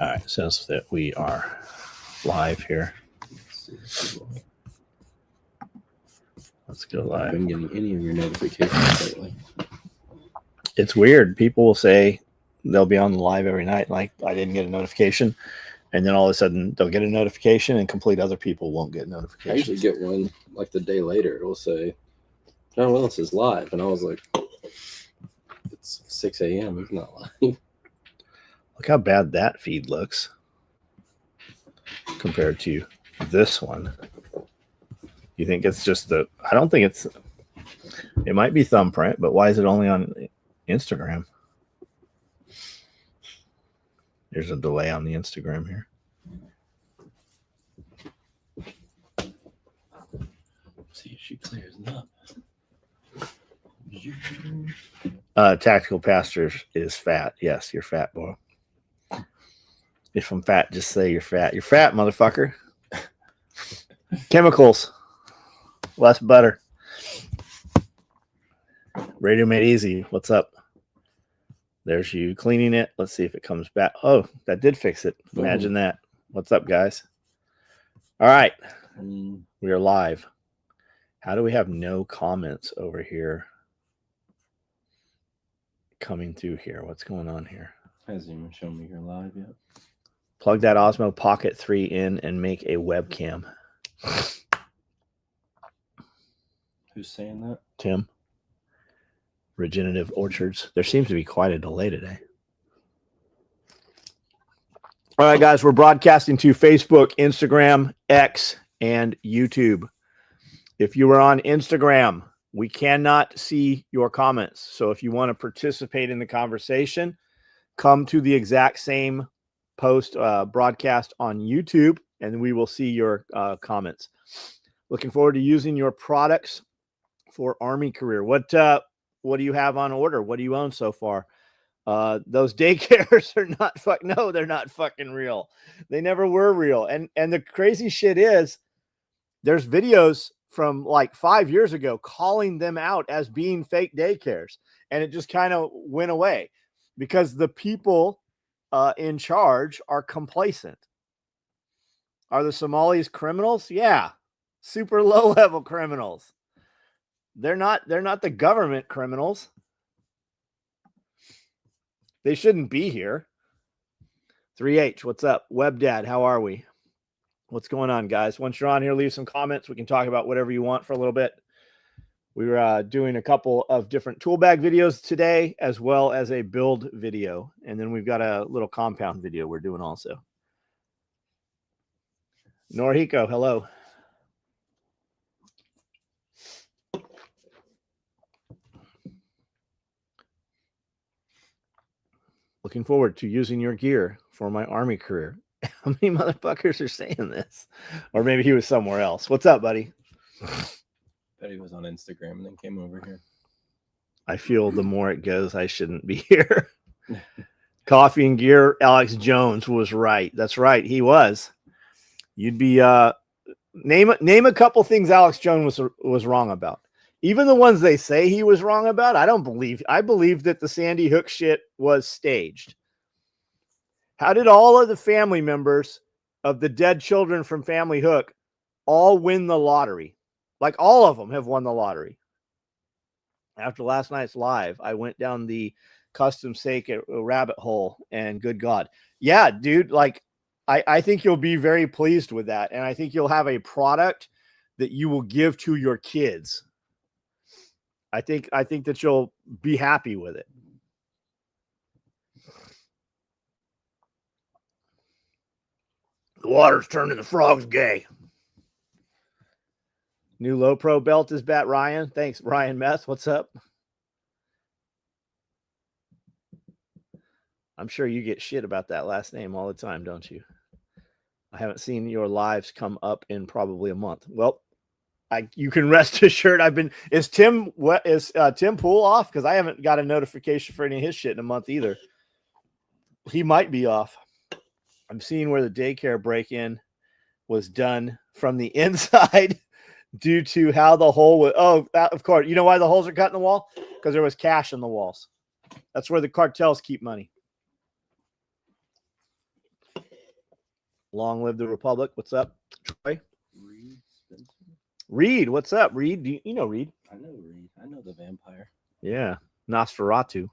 All right, says that we are live here. Let's go live. I've been getting any of your notifications lately. It's weird. People will say they'll be on the live every night, like I didn't get a notification, and then all of a sudden they'll get a notification, and complete other people won't get notifications. I usually get one like the day later. It'll say John Willis is live, and I was like, it's 6 a.m. He's not live. Look how bad that feed looks compared to this one. You think it's just the? I don't think it's. It might be thumbprint, but why is it only on Instagram? There's a delay on the Instagram here. See if she clears it up. Tactical Pastors is fat. Yes, you're fat, boy. If I'm fat, just say you're fat. You're fat, motherfucker. Chemicals. Less butter. Radio Made Easy. What's up? There's you cleaning it. Let's see if it comes back. Oh, that did fix it. Imagine that. What's up, guys? All right. We are live. How do we have no comments over here coming through here? What's going on here? Hasn't even shown me you're live yet. Plug that Osmo Pocket 3 in and make a webcam. Who's saying that? Tim. Regenerative Orchards. There seems to be quite a delay today. All right, guys, we're broadcasting to Facebook, Instagram, X, and YouTube. If you are on Instagram, we cannot see your comments. So if you want to participate in the conversation, come to the exact same post broadcast on YouTube, and we will see your comments. Looking forward to using your products for Army career. What do you have on order? What do you own so far? Those daycares are not no, they're not fucking real. They never were real. And the crazy shit is there's videos from like 5 years ago calling them out as being fake daycares, and it just kind of went away because the people in charge are complacent. Are the Somalis criminals? Yeah. Super low level criminals. They're not the government criminals. They shouldn't be here. 3H, what's up? WebDad, how are we? What's going on, guys? Once you're on here, leave some comments. We can talk about whatever you want for a little bit. We were doing a couple of different tool bag videos today, as well as a build video. And then we've got a little compound video we're doing also. Norihiko, hello. Looking forward to using your gear for my Army career. How many motherfuckers are saying this? Or maybe he was somewhere else. What's up, buddy? Bet he was on Instagram and then came over here. I feel the more it goes, I shouldn't be here. Coffee and gear. Alex Jones was right. That's right. He was. You'd be name a couple things Alex Jones was wrong about. Even the ones they say he was wrong about, I don't believe. I believe that the Sandy Hook shit was staged. How did all of the family members of the dead children from Family Hook all win the lottery? Like all of them have won the lottery. After last night's live, I went down the custom sake rabbit hole, and good God. Yeah, dude, like I think you'll be very pleased with that. And I think you'll have a product that you will give to your kids. I think that you'll be happy with it. The water's turning the frogs gay. New low pro belt is back, Ryan. Thanks, Ryan Meth. What's up? I'm sure you get shit about that last name all the time, don't you? I haven't seen your lives come up in probably a month. Well, you can rest assured is Tim Pool off? Because I haven't got a notification for any of his shit in a month either. He might be off. I'm seeing where the daycare break-in was done from the inside due to how the hole was. Oh, of course. You know why the holes are cut in the wall? Because there was cash in the walls. That's where the cartels keep money. Long live the Republic. What's up, Troy? Reed Spencer. Reed, what's up, Reed? You know Reed? I know Reed. I know the vampire. Yeah, Nosferatu.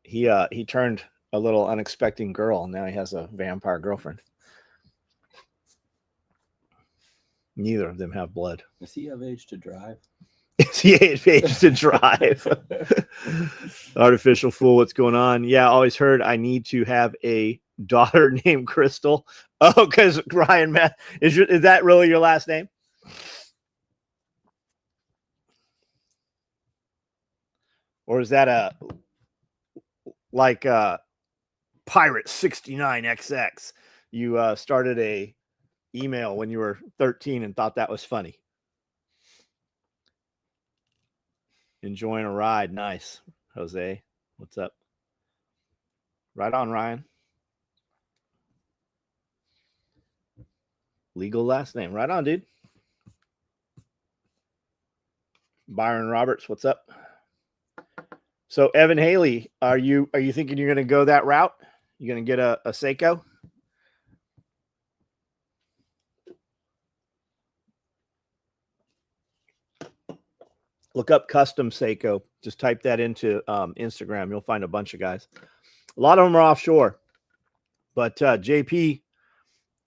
He turned a little unexpected girl. Now he has a vampire girlfriend. Neither of them have blood. Is he of age to drive? Is he age to drive? Artificial fool, what's going on? Yeah, I always heard I need to have a daughter named Crystal. Oh, because Ryan Matt is that really your last name? Or is that a like Pirate 69XX? You started a email when you were 13 and thought that was funny. Enjoying a ride. Nice. Jose, what's up? Right on, Ryan. Legal last name. Right on, dude. Byron Roberts, what's up? So Evan Haley, are you thinking you're going to go that route? You going to get a Seiko? Look up custom Seiko. Just type that into Instagram. You'll find a bunch of guys. A lot of them are offshore. But JP,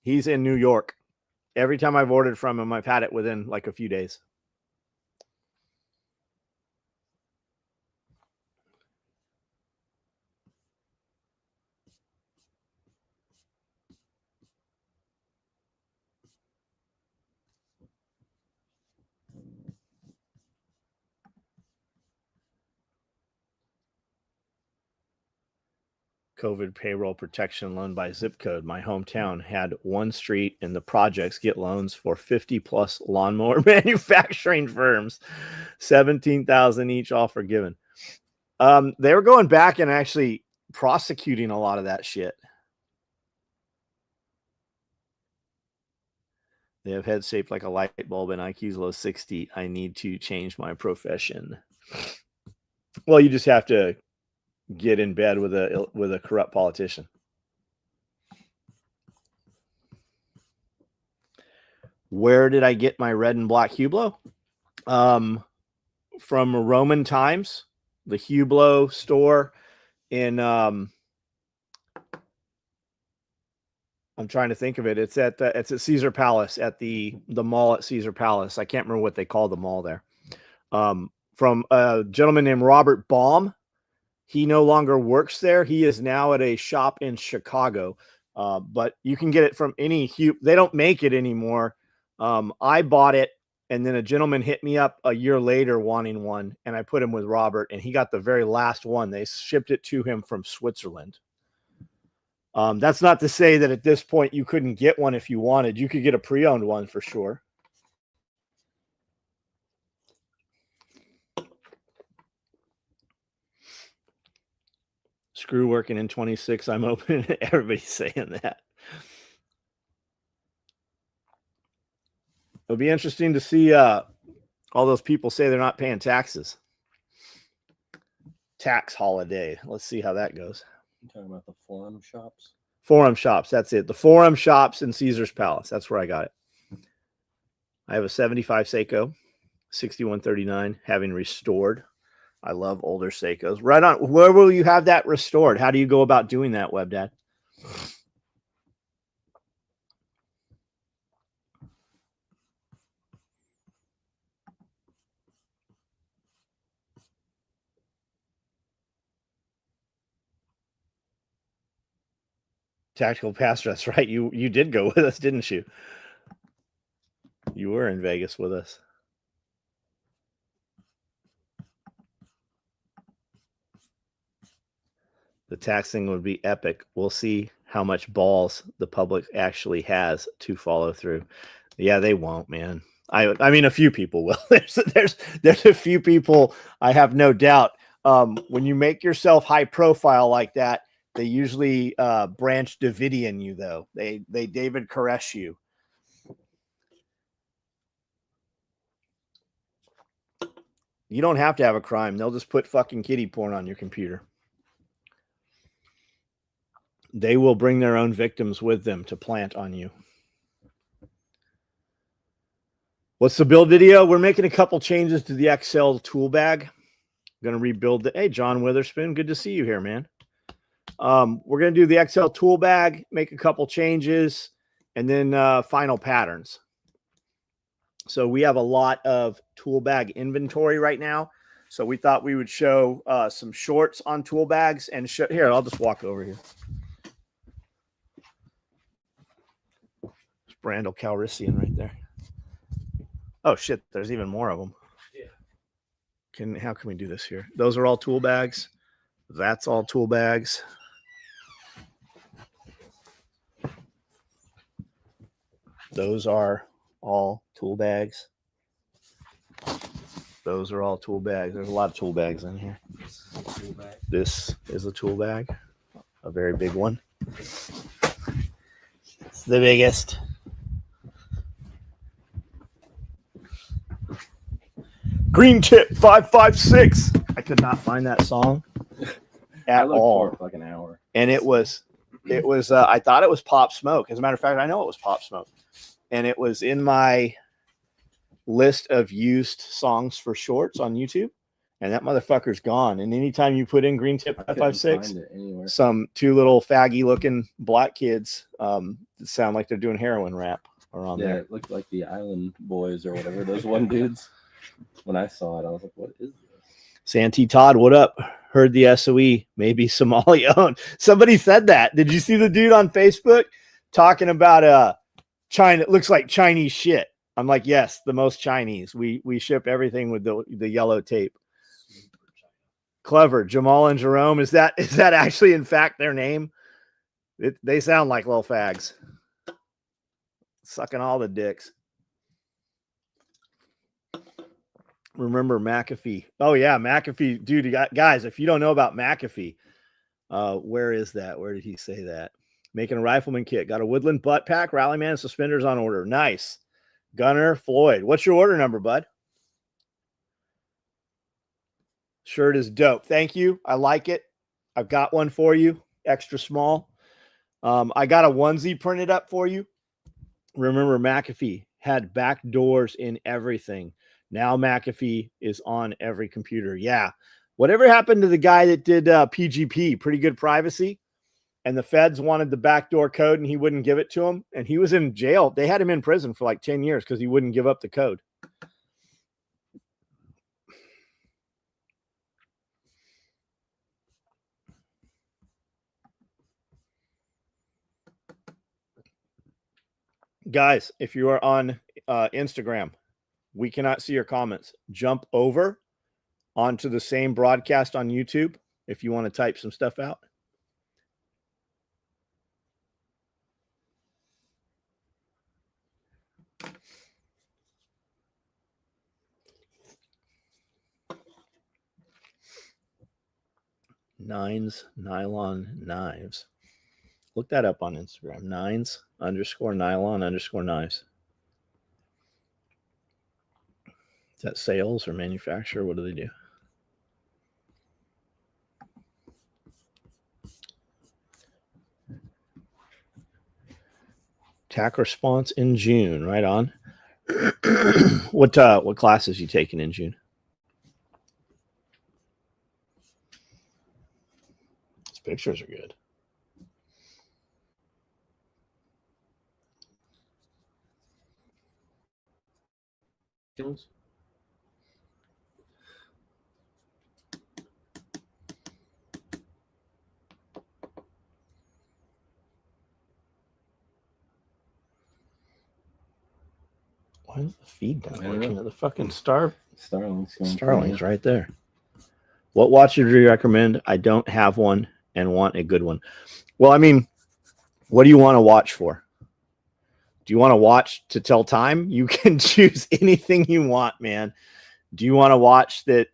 he's in New York. Every time I've ordered from him, I've had it within like a few days. COVID payroll protection loan by zip code. My hometown had one street in the projects get loans for 50 plus lawnmower manufacturing firms, 17,000 each, all forgiven. They were going back and actually prosecuting a lot of that shit. They have heads shaped like a light bulb and IQ's low 60. I need to change my profession. Well, you just have to get in bed with a corrupt politician. Where did I get my red and black Hublot? From Roman times, the Hublot store in I'm trying to think of it. It's at Caesar Palace, at the mall at Caesar Palace. I can't remember what they call the mall there. From a gentleman named Robert Baum. He no longer works there. He is now at a shop in Chicago. But you can get it from any Hub. They don't make it anymore. I bought it, and then a gentleman hit me up a year later wanting one, and I put him with Robert, and he got the very last one. They shipped it to him from Switzerland. That's not to say that at this point you couldn't get one if you wanted. You could get a pre-owned one for sure. Screw working in 26. I'm open. Everybody's saying that. It'll be interesting to see all those people say they're not paying taxes. Tax holiday. Let's see how that goes. You're talking about the Forum Shops? Forum Shops. That's it. The Forum Shops in Caesar's Palace. That's where I got it. I have a 75 Seiko, 6139, having restored. I love older Seikos. Right on. Where will you have that restored? How do you go about doing that, WebDad? Tactical Pastor. That's right. You did go with us, didn't you? You were in Vegas with us. The taxing would be epic. We'll see how much balls the public actually has to follow through. Yeah, they won't, man. I mean, a few people will. There's a few people, I have no doubt. When you make yourself high profile like that, they usually Branch Davidian you, though. They David Koresh you. You don't have to have a crime. They'll just put fucking kiddie porn on your computer. They will bring their own victims with them to plant on you. What's the build video? We're making a couple changes to the XL tool bag. Going to rebuild the. Hey, John Witherspoon, good to see you here, man. We're going to do the XL tool bag, make a couple changes, and then final patterns. So we have a lot of tool bag inventory right now. So we thought we would show some shorts on tool bags and here, I'll just walk over here. It's Brandel Calrissian right there. Oh shit, there's even more of them. Yeah. How can we do this here? Those are all tool bags. That's all tool bags. Those are all tool bags. Those are all tool bags. There's a lot of tool bags in here. This is a tool bag, a very big one. It's the biggest. Green Tip 556. I could not find that song at all. For like an hour. And it was I thought it was Pop Smoke. As a matter of fact, I know it was Pop Smoke. And it was in my list of used songs for shorts on YouTube. And that motherfucker's gone. And anytime you put in Green Tip 556, some two little faggy looking black kids sound like they're doing heroin rap around there. Yeah, it looked like the Island Boys or whatever. Those one dudes. When I saw it, I was like, what is this? Santee Todd, what up? Heard the SOE, maybe Somali owned. Somebody said that. Did you see the dude on Facebook talking about China? It looks like Chinese shit. I'm like, yes, the most Chinese. We ship everything with the yellow tape. Clever. Jamal and Jerome. Is that actually in fact their name? They sound like little fags. Sucking all the dicks. Remember McAfee? Oh yeah, McAfee, dude. Guys, if you don't know about McAfee, where is that? Where did he say that? Making a rifleman kit. Got a woodland butt pack, Rallyman suspenders on order. Nice. Gunner Floyd. What's your order number, bud? Shirt is dope. Thank you. I like it. I've got one for you, extra small. I got a onesie printed up for you. Remember, McAfee had back doors in everything. Now McAfee is on every computer. Yeah. Whatever happened to the guy that did PGP, pretty good privacy, and the feds wanted the backdoor code and he wouldn't give it to them, and he was in jail. They had him in prison for like 10 years because he wouldn't give up the code. Guys, if you are on Instagram, we cannot see your comments. Jump over onto the same broadcast on YouTube if you want to type some stuff out. Nines Nylon Knives. Look that up on Instagram. Nines_nylon_knives. Is that sales or manufacturer? What do they do? TAC response in June. Right on. What classes you taking in June? These pictures are good. Why is the feed not working? The fucking Starling's right there. What watcher do you recommend? I don't have one and want a good one. Well, I mean, what do you want to watch for? Do you want to watch to tell time? You can choose anything you want, man. Do you want to watch that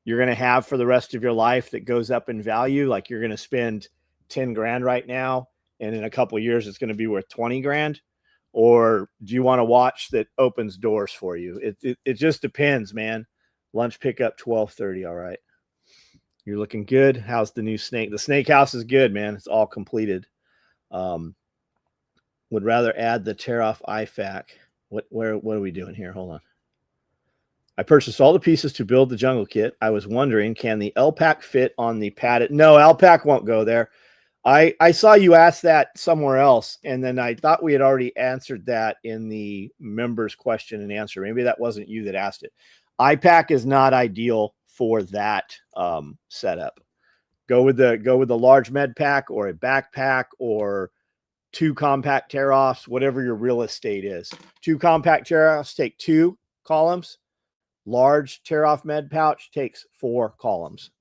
you're going to have for the rest of your life that goes up in value? Like you're going to spend 10 grand right now, and in a couple of years, it's going to be worth 20 grand. Or do you want to watch that opens doors for you? It just depends, man. Lunch pickup 12:30. All right. You're looking good. How's the new snake? The snake house is good, man. It's all completed. Would rather add the tear off IFAC. What are we doing here? Hold on. I purchased all the pieces to build the jungle kit. I was wondering, can the L-Pack fit on the padded? No, L-Pack won't go there. I saw you ask that somewhere else, and then I thought we had already answered that in the members question and answer. Maybe that wasn't you that asked it. iPack is not ideal for that setup. Go with the large med pack or a backpack or 2 compact tear-offs, whatever your real estate is. 2 compact tear-offs take 2 columns. Large tear-off med pouch takes 4 columns.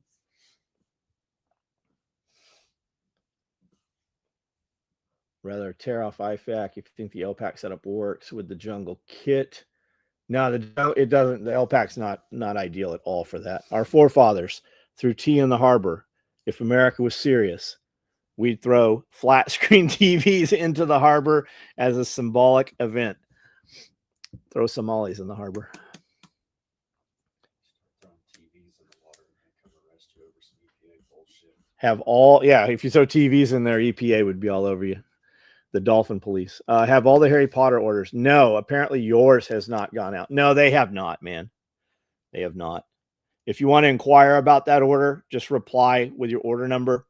Rather tear off IFAC if you think the L-Pack setup works with the jungle kit. No, it doesn't. The L-Pack's not ideal at all for that. Our forefathers threw tea in the harbor. If America was serious, we'd throw flat screen TVs into the harbor as a symbolic event. Throw Somalis in the harbor. Have all, yeah, if you throw TVs in there, EPA would be all over you. The Dolphin Police. Have all the Harry Potter orders. No, apparently yours has not gone out. No, they have not, man. They have not. If you want to inquire about that order, just reply with your order number.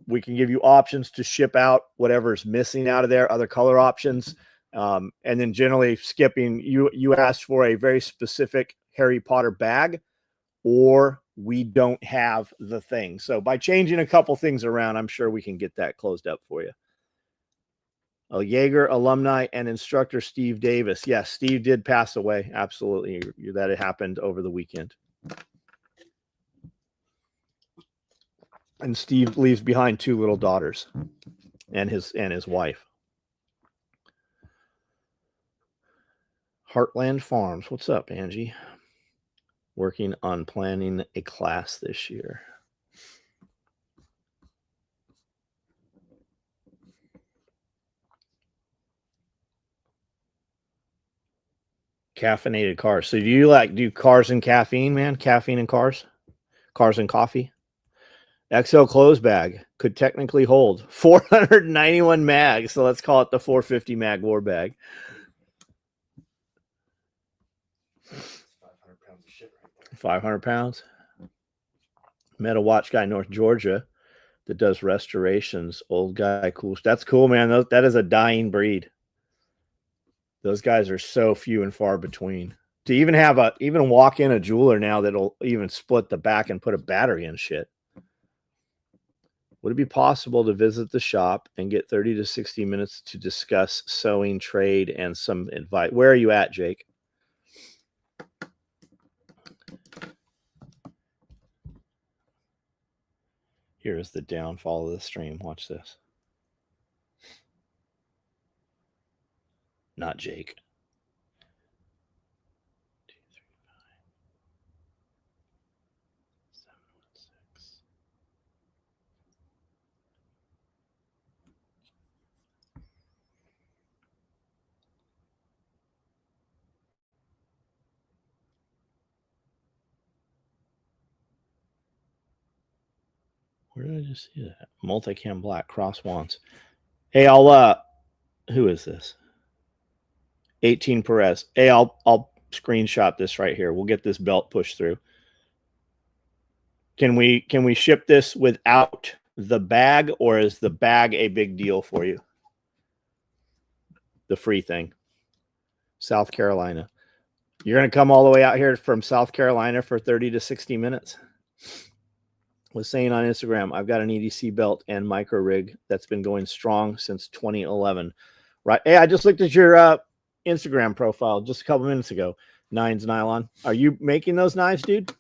We can give you options to ship out whatever's missing out of there, other color options. And then generally skipping, you asked for a very specific Harry Potter bag, or we don't have the thing. So by changing a couple things around, I'm sure we can get that closed up for you. A Jaeger alumni and instructor Steve Davis. Yes, Steve did pass away. Absolutely. That it happened over the weekend. And Steve leaves behind 2 little daughters and his wife. Heartland Farms. What's up, Angie? Working on planning a class this year. Caffeinated cars. So do you do cars and caffeine, man? Caffeine and cars? Cars and coffee? XL clothes bag could technically hold 491 mags. So let's call it the 450 mag war bag. 500 pounds of shit right there. 500 pounds. Met a watch guy in North Georgia that does restorations. Old guy, cool. That's cool, man. That is a dying breed. Those guys are so few and far between. To even walk in a jeweler now that'll even split the back and put a battery in shit. Would it be possible to visit the shop and get 30 to 60 minutes to discuss sewing, trade, and some advice? Where are you at, Jake? Here's the downfall of the stream. Watch this. Not Jake. 2, 3, 5, 7, 6. Where did I just see that? Multicam black cross wands. Hey, who is this? 18 Perez. Hey, I'll screenshot this right here. We'll get this belt pushed through. Can we ship this without the bag, or is the bag a big deal for you? The free thing. South Carolina. You're going to come all the way out here from South Carolina for 30 to 60 minutes. Was saying on Instagram, I've got an EDC belt and micro rig that's been going strong since 2011. Right. Hey, I just looked at your Instagram profile just a couple minutes ago. Nines Nylon. Are you making those knives, dude?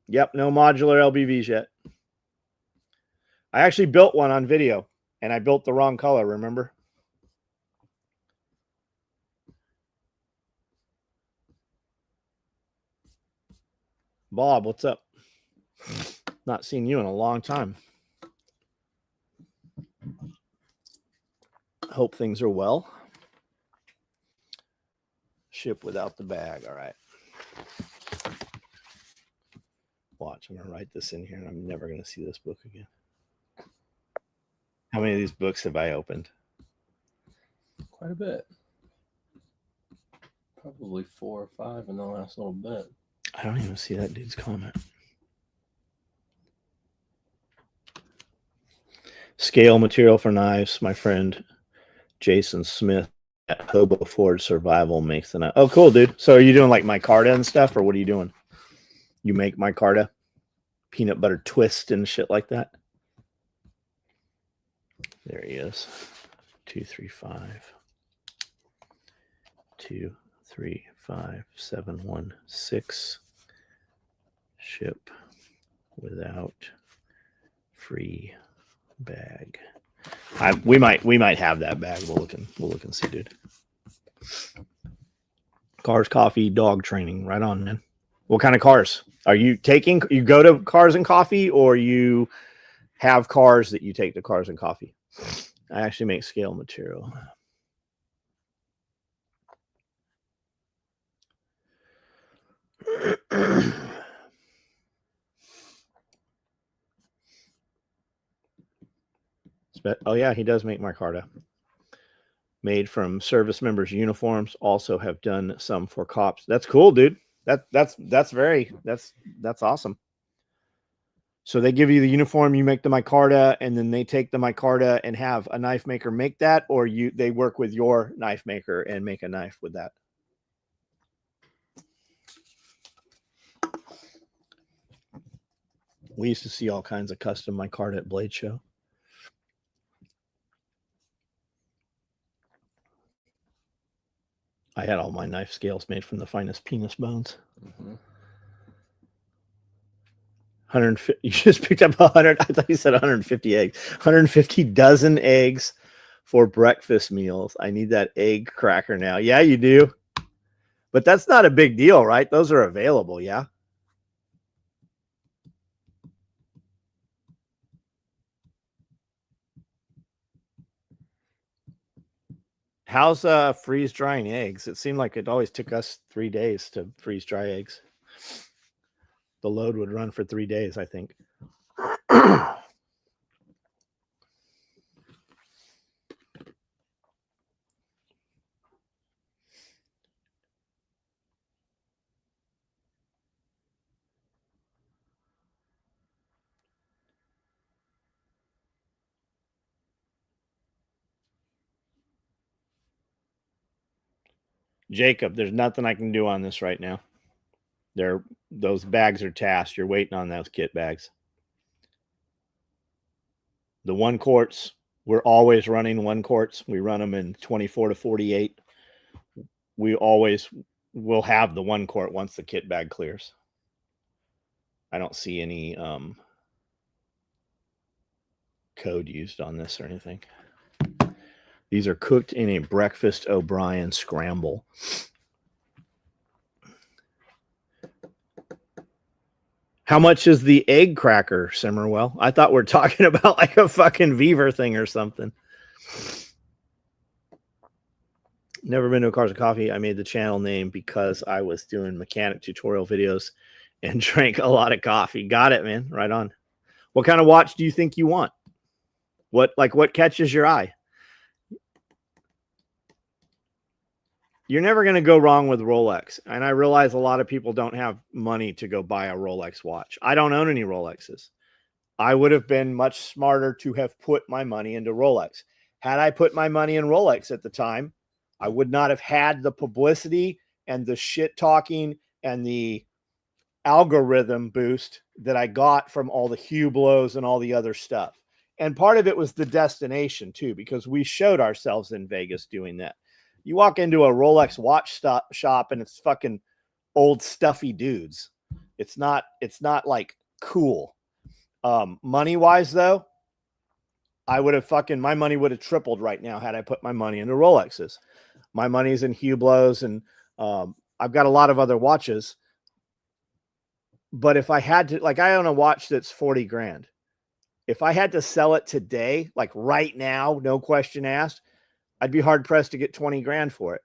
Yep. No modular LBVs yet. I actually built one on video and I built the wrong color. Remember? Bob, what's up? Not seen you in a long time. Hope things are well. Ship without the bag. All right. Watch, I'm going to write this in here and I'm never going to see this book again. How many of these books have I opened? Quite a bit. Probably 4 or 5 in the last little bit. I don't even see that dude's comment. Scale material for knives. My friend Jason Smith at Hobo Forge Survival makes the knife. Oh, cool, dude. So are you doing like micarta and stuff, or what are you doing? You make micarta, peanut butter twist and shit like that? There he is. 235 235 716. Ship without free bag. We might have that bag. We'll look and see, dude. Cars, coffee, dog training. Right on, man. What kind of cars are you taking? You go to Cars and Coffee, or you have cars that you take to Cars and Coffee? I actually make scale material. Oh yeah, he does make micarta. Made from service members' uniforms. Also have done some for cops. That's cool, dude. That's awesome. So they give you the uniform, you make the micarta, and then they take the micarta and have a knife maker make that, or they work with your knife maker and make a knife with that. We used to see all kinds of custom micarta at Blade Show. I had all my knife scales made from the finest penis bones. Mm-hmm. 150. You just picked up 100. I thought you said 150 eggs. 150 dozen eggs for breakfast meals. I need that egg cracker now. Yeah, you do. But that's not a big deal, right? Those are available, yeah? How's freeze drying eggs? It seemed like it always took us 3 days to freeze dry eggs. The load would run for 3 days, I think. Jacob, there's nothing I can do on this right now. Those bags are tasked. You're waiting on those kit bags. The 1 quarts, we're always running 1 quarts. We run them in 24 to 48. We always will have the 1 quart once the kit bag clears. I don't see any code used on this or anything. These are cooked in a breakfast O'Brien scramble. How much is the egg cracker, Simmerwell? I thought we're talking about like a fucking Beaver thing or something. Never been to a Cars and Coffee. I made the channel name because I was doing mechanic tutorial videos and drank a lot of coffee. Got it, man. Right on. What kind of watch do you think you want? What catches your eye? You're never going to go wrong with Rolex. And I realize a lot of people don't have money to go buy a Rolex watch. I don't own any Rolexes. I would have been much smarter to have put my money into Rolex. Had I put my money in Rolex at the time, I would not have had the publicity and the shit talking and the algorithm boost that I got from all the Hublots and all the other stuff. And part of it was the destination too, because we showed ourselves in Vegas doing that. You walk into a Rolex watch shop and it's fucking old stuffy dudes. It's not like cool. Money wise though, I would have my money would have tripled right now had I put my money into Rolexes. My money's in Hublots and I've got a lot of other watches. But if I had to, like, I own a watch that's 40 grand. If I had to sell it today, like right now, no question asked, I'd be hard pressed to get 20 grand for it.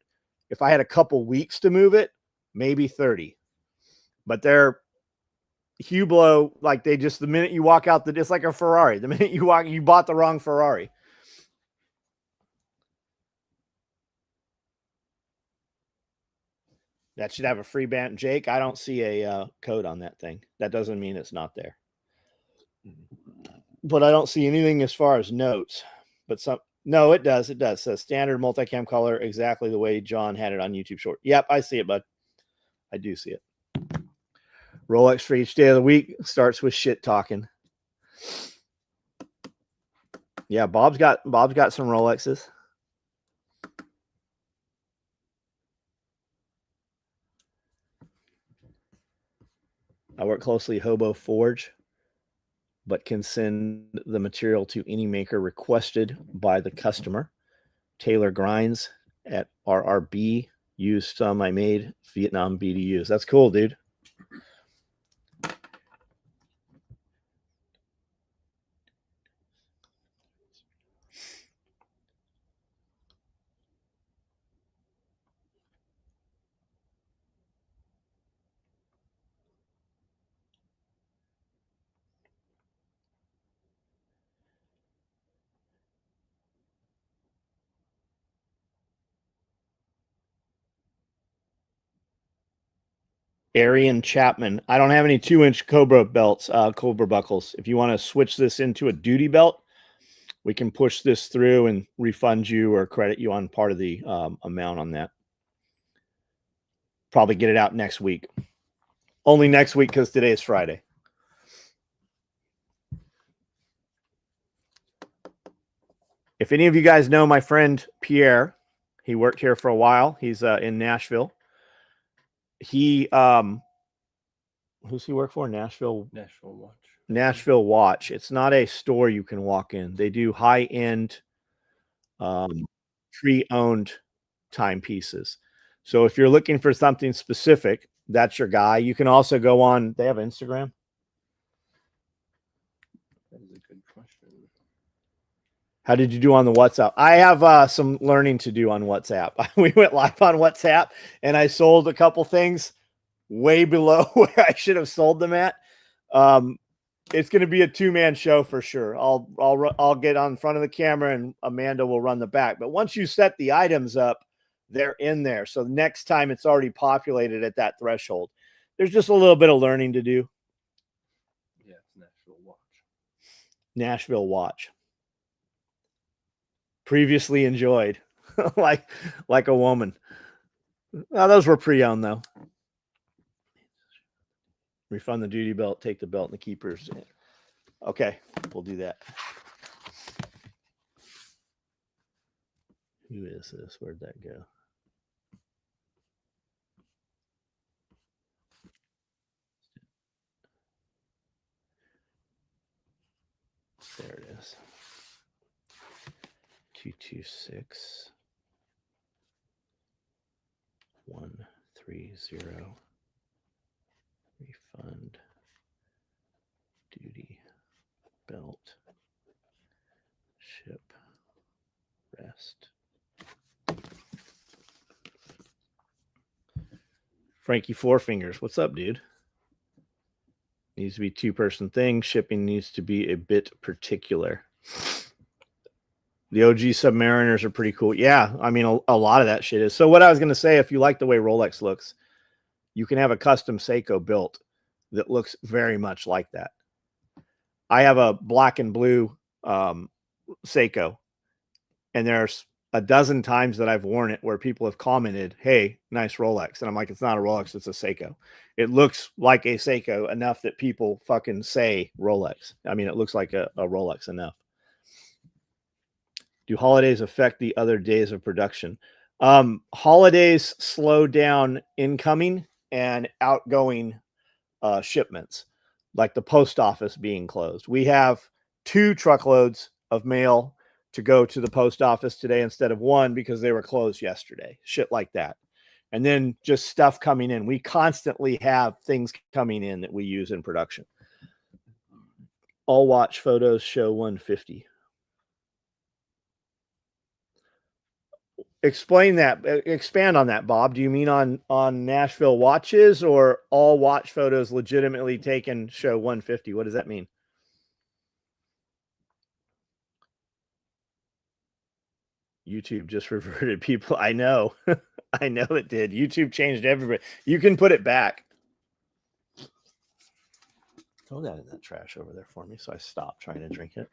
If I had a couple weeks to move it, maybe 30. But they're Hublot, like they just, the minute you walk out, it's like a Ferrari. The minute you walk, you bought the wrong Ferrari. That should have a free band. Jake, I don't see a code on that thing. That doesn't mean it's not there. But I don't see anything as far as notes. But no, it does. It does. It says standard multicam color, exactly the way John had it on YouTube Short. Yep, I see it, bud. I do see it. Rolex for each day of the week starts with shit talking. Yeah, Bob's got some Rolexes. I work closely with Hobo Forge, but can send the material to any maker requested by the customer. Taylor Grinds at RRB used some I made Vietnam BDUs. That's cool, dude. Arian Chapman. I don't have any 2-inch Cobra belts, Cobra buckles. If you want to switch this into a duty belt, we can push this through and refund you or credit you on part of the amount on that. Probably get it out next week. Only next week because today is Friday. If any of you guys know my friend Pierre, he worked here for a while. He's in Nashville. He who's he work for? Nashville Watch. Nashville Watch. It's not a store you can walk in. They do high-end pre-owned timepieces. So if you're looking for something specific, that's your guy. You can also go on, they have Instagram. That is a good question. How did you do on the WhatsApp? I have some learning to do on WhatsApp. We went live on WhatsApp and I sold a couple things way below where I should have sold them at. It's going to be a 2-man show for sure. I'll get on front of the camera and Amanda will run the back. But once you set the items up, they're in there. So next time it's already populated at that threshold. There's just a little bit of learning to do. Yeah, it's Nashville Watch. Nashville Watch. Previously enjoyed, like a woman. Now, those were pre-owned though. Refund the duty belt, take the belt and the keepers. Okay, we'll do that. Who is this? Where'd that go? There it is. 226 130. Refund duty belt ship rest. Frankie Four Fingers, what's up, dude? Needs to be 2-person thing. Shipping needs to be a bit particular. The OG Submariners are pretty cool. Yeah, I mean, a lot of that shit is. So what I was going to say, if you like the way Rolex looks, you can have a custom Seiko built that looks very much like that. I have a black and blue Seiko, and there's a dozen times that I've worn it where people have commented, "Hey, nice Rolex." And I'm like, it's not a Rolex, it's a Seiko. It looks like a Seiko enough that people fucking say Rolex. I mean, it looks like a Rolex enough. Do holidays affect the other days of production? Holidays slow down incoming and outgoing shipments, like the post office being closed. We have 2 truckloads of mail to go to the post office today instead of 1 because they were closed yesterday. Shit like that. And then just stuff coming in. We constantly have things coming in that we use in production. All watch photos show 150. Explain that. Expand on that, Bob. Do you mean on Nashville watches or all watch photos legitimately taken show 150? What does that mean? YouTube just reverted people. I know. I know it did. YouTube changed everybody. You can put it back. Throw that in that trash over there for me so I stop trying to drink it.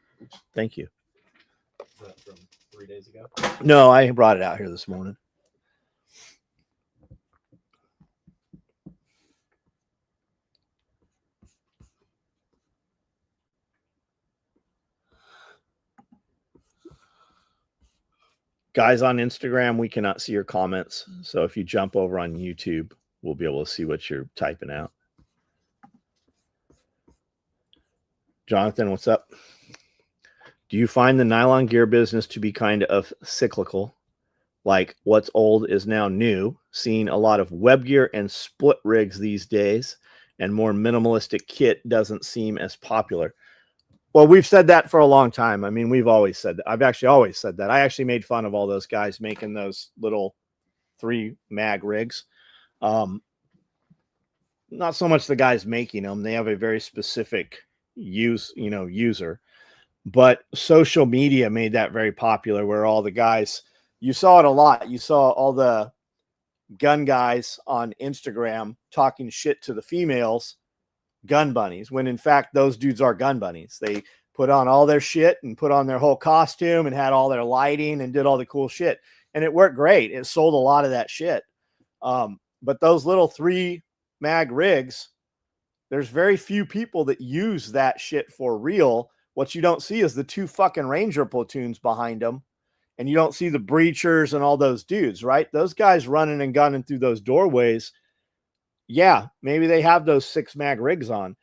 Thank you. Is that from 3 days ago? No, I brought it out here this morning. Guys on Instagram, we cannot see your comments. So if you jump over on YouTube, we'll be able to see what you're typing out. Jonathan, what's up? Do you find the nylon gear business to be kind of cyclical? Like what's old is now new, seeing a lot of web gear and split rigs these days, and more minimalistic kit doesn't seem as popular. Well, we've said that for a long time. I mean, we've always said that. I've actually always said that. I actually made fun of all those guys making those little 3 mag rigs. Not so much the guys making them. They have a very specific user. But social media made that very popular where all the guys, you saw it a lot. You saw all the gun guys on Instagram talking shit to the females, gun bunnies, when in fact those dudes are gun bunnies. They put on all their shit and put on their whole costume and had all their lighting and did all the cool shit, and it worked great. It sold a lot of that shit. But those little 3 mag rigs, there's very few people that use that shit for real. What you don't see is the 2 fucking Ranger platoons behind them, and you don't see the breachers and all those dudes, right? Those guys running and gunning through those doorways. Yeah, maybe they have those 6 mag rigs on,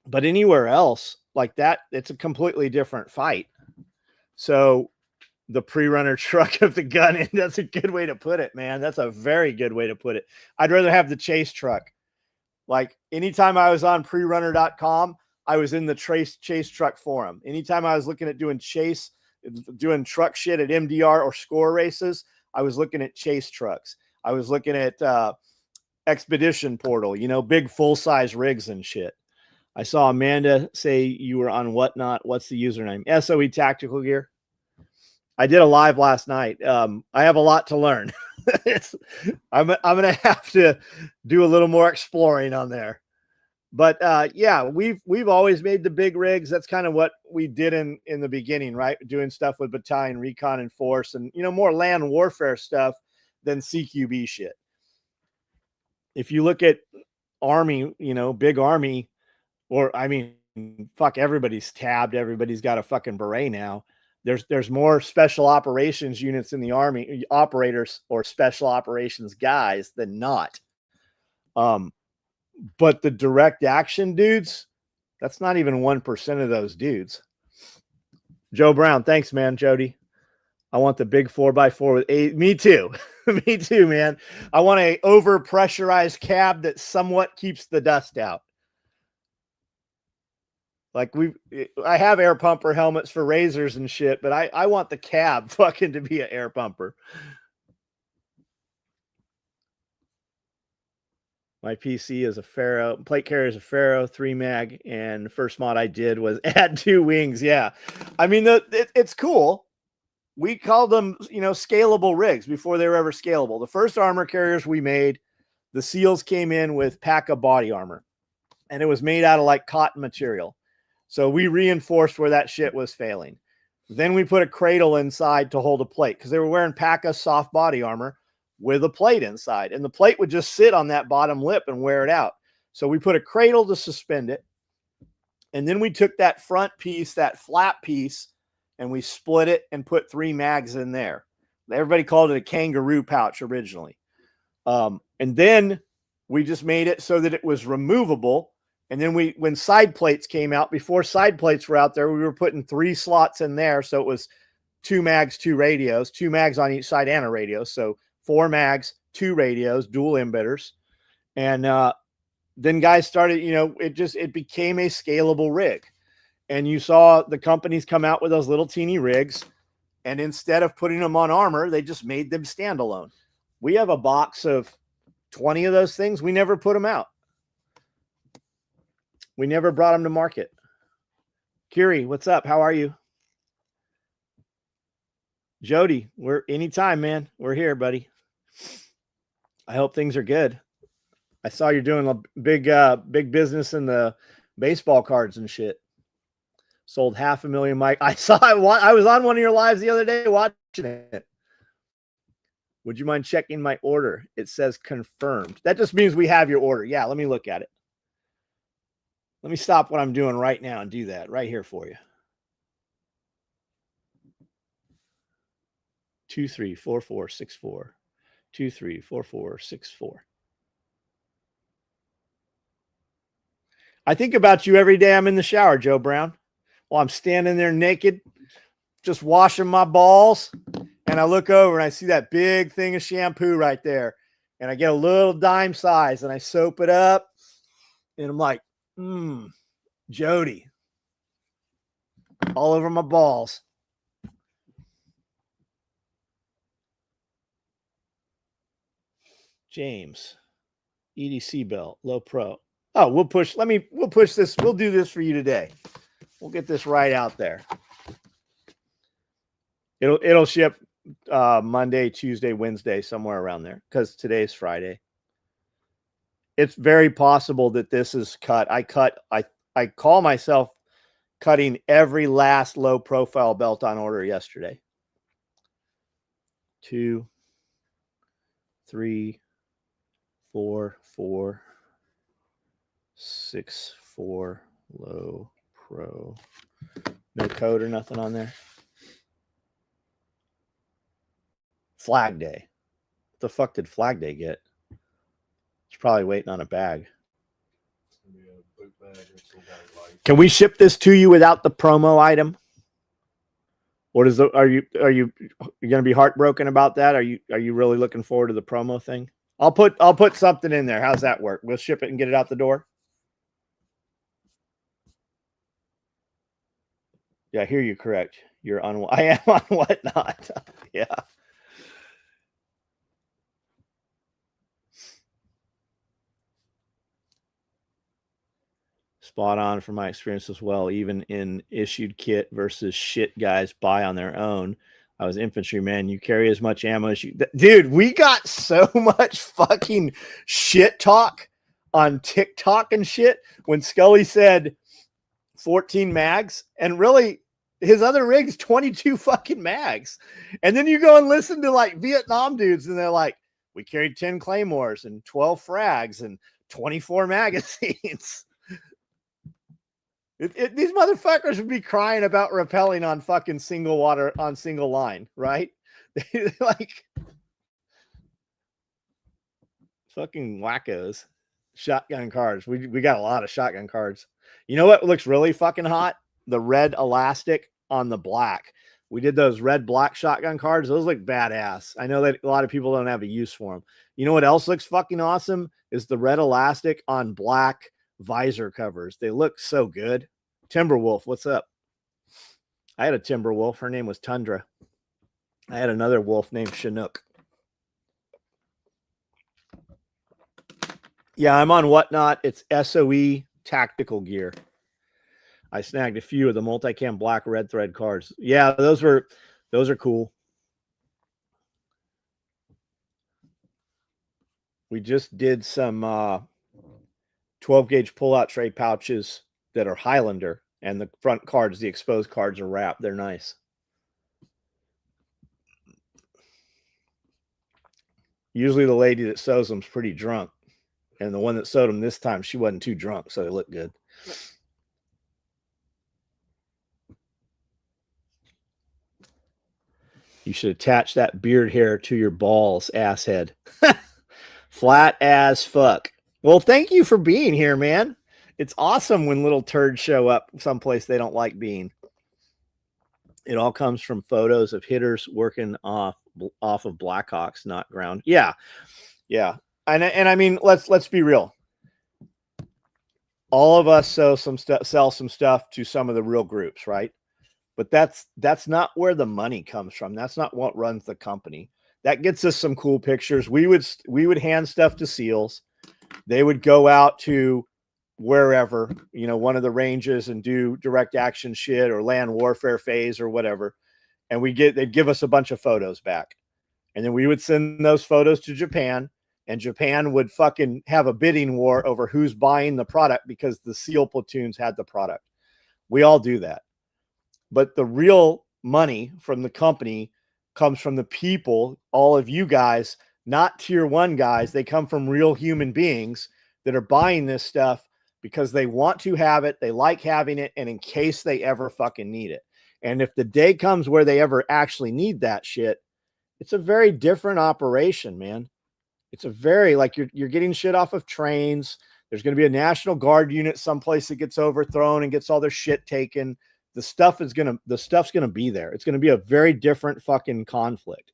but anywhere else like that, it's a completely different fight. So the pre-runner truck of the gun, and that's a good way to put it, man. That's a very good way to put it. I'd rather have the chase truck. Like anytime I was on prerunner.com, I was in the chase truck forum. Anytime I was looking at doing truck shit at MDR or score races, I was looking at chase trucks. I was looking at Expedition Portal, big full-size rigs and shit. I saw Amanda say you were on Whatnot. What's the username? SOE Tactical Gear. I did a live last night. I have a lot to learn. I'm going to have to do a little more exploring on there. But yeah, we've always made the big rigs. That's kind of what we did in the beginning, right? Doing stuff with battalion, recon, and force, and more land warfare stuff than CQB shit. If you look at Army, big Army, or I mean, fuck, everybody's tabbed. Everybody's got a fucking beret now. There's more special operations units in the Army, operators or special operations guys than not. But the direct action dudes, that's not even 1% of those dudes. Joe Brown, thanks, man. Jody, I want the big 4x4 with 8. Me too. Me too, man. I want a over pressurized cab that somewhat keeps the dust out. Like I have air pumper helmets for razors and shit, but I want the cab fucking to be an air pumper. My PC is a Faro, plate carrier is a Faro 3 mag, and the first mod I did was add 2 wings. Yeah. I mean, it's cool. We called them, scalable rigs before they were ever scalable. The first armor carriers we made, the SEALs came in with PACA body armor, and it was made out of like cotton material. So we reinforced where that shit was failing. Then we put a cradle inside to hold a plate because they were wearing PACA soft body armor with a plate inside, and the plate would just sit on that bottom lip and wear it out. So we put a cradle to suspend it. And then we took that front piece, that flap piece, and we split it and put 3 mags in there. Everybody called it a kangaroo pouch originally. And then we just made it so that it was removable. And then when side plates came out, before side plates were out there, we were putting 3 slots in there. So it was 2 mags, 2 radios, 2 mags on each side and a radio. So 4 mags, 2 radios, dual emitters. And then guys started, it became a scalable rig. And you saw the companies come out with those little teeny rigs. And instead of putting them on armor, they just made them standalone. We have a box of 20 of those things. We never put them out. We never brought them to market. Kiri, what's up? How are you? Jody, we're anytime, man. We're here, buddy. I hope things are good. I saw you're doing a big business in the baseball cards and shit. Sold 500,000 Mike. I was on one of your lives the other day watching it. Would you mind checking my order? It says confirmed. That just means we have your order. Yeah, let me look at it. Let me stop what I'm doing right now and do that right here for you. 234464. 234464. I think about you every day I'm in the shower, Joe Brown. While I'm standing there naked, just washing my balls. And I look over and I see that big thing of shampoo right there. And I get a little dime size and I soap it up. And I'm like, Jody. All over my balls. James. EDC belt. Low pro. Oh, we'll push this. We'll do this for you today. We'll get this right out there. It'll ship Monday, Tuesday, Wednesday, somewhere around there, because today's Friday. It's very possible that this is cut. I call myself cutting every last low profile belt on order yesterday. 2, 3, 4, 4, 6, 4, low pro. No code or nothing on there. Flag Day. What the fuck did Flag Day get? It's probably waiting on a bag. Can we ship this to you without the promo item? What is are you going to be heartbroken about that? Are you really looking forward to the promo thing? I'll put something in there. How's that work? We'll ship it and get it out the door. Yeah, I hear you correct. I am on Whatnot. Yeah. Spot on from my experience as well. Even in issued kit versus shit guys buy on their own. I was infantryman. You carry as much ammo as you. Dude, we got so much fucking shit talk on TikTok and shit when Scully said 14 mags, and really his other rig's 22 fucking mags. And then you go and listen to like Vietnam dudes, and they're like, we carried 10 claymores and 12 frags and 24 magazines. These motherfuckers would be crying about rappelling on fucking single line, right? Like fucking wackos. Shotgun cards. We got a lot of shotgun cards. You know what looks really fucking hot? The red elastic on the black. We did those red black shotgun cards. Those look badass. I know that a lot of people don't have a use for them. You know what else looks fucking awesome? Is the red elastic on black visor covers. They look so good. Timberwolf, what's up? I had a Timberwolf. Her name was Tundra. I had another wolf named Chinook. Yeah, I'm on Whatnot. It's SOE tactical gear. I snagged a few of the multicam black red thread cards. Yeah, those are cool. We just did some 12 gauge pull-out tray pouches that are Highlander, and the front cards, the exposed cards, are wrapped. They're nice. Usually the lady that sews them's pretty drunk, and the one that sewed them this time, she wasn't too drunk, so they look good. You should attach that beard hair to your balls, asshead. Flat as fuck. Well, thank you for being here, man. It's awesome when little turds show up someplace they don't like being. It all comes from photos of hitters working off of Blackhawks, not ground. Yeah. And I mean, let's be real. All of us sell some stuff to some of the real groups, right? but that's not where the money comes from. That's not what runs the company. That gets us some cool pictures. We would hand stuff to SEALs. They would go out to wherever, one of the ranges and do direct action shit or land warfare phase or whatever. And they'd give us a bunch of photos back. And then we would send those photos to Japan, and Japan would fucking have a bidding war over who's buying the product because the SEAL platoons had the product. We all do that. But the real money from the company comes from the people, all of you guys, not tier one guys. They come from real human beings that are buying this stuff because they want to have it, they like having it, and in case they ever fucking need it. And if the day comes where they ever actually need that shit, it's a very different operation, man. It's a very, like, you're getting shit off of trains. There's going to be a National Guard unit someplace that gets overthrown and gets all their shit taken. The stuff's going to be there. It's going to be a very different fucking conflict.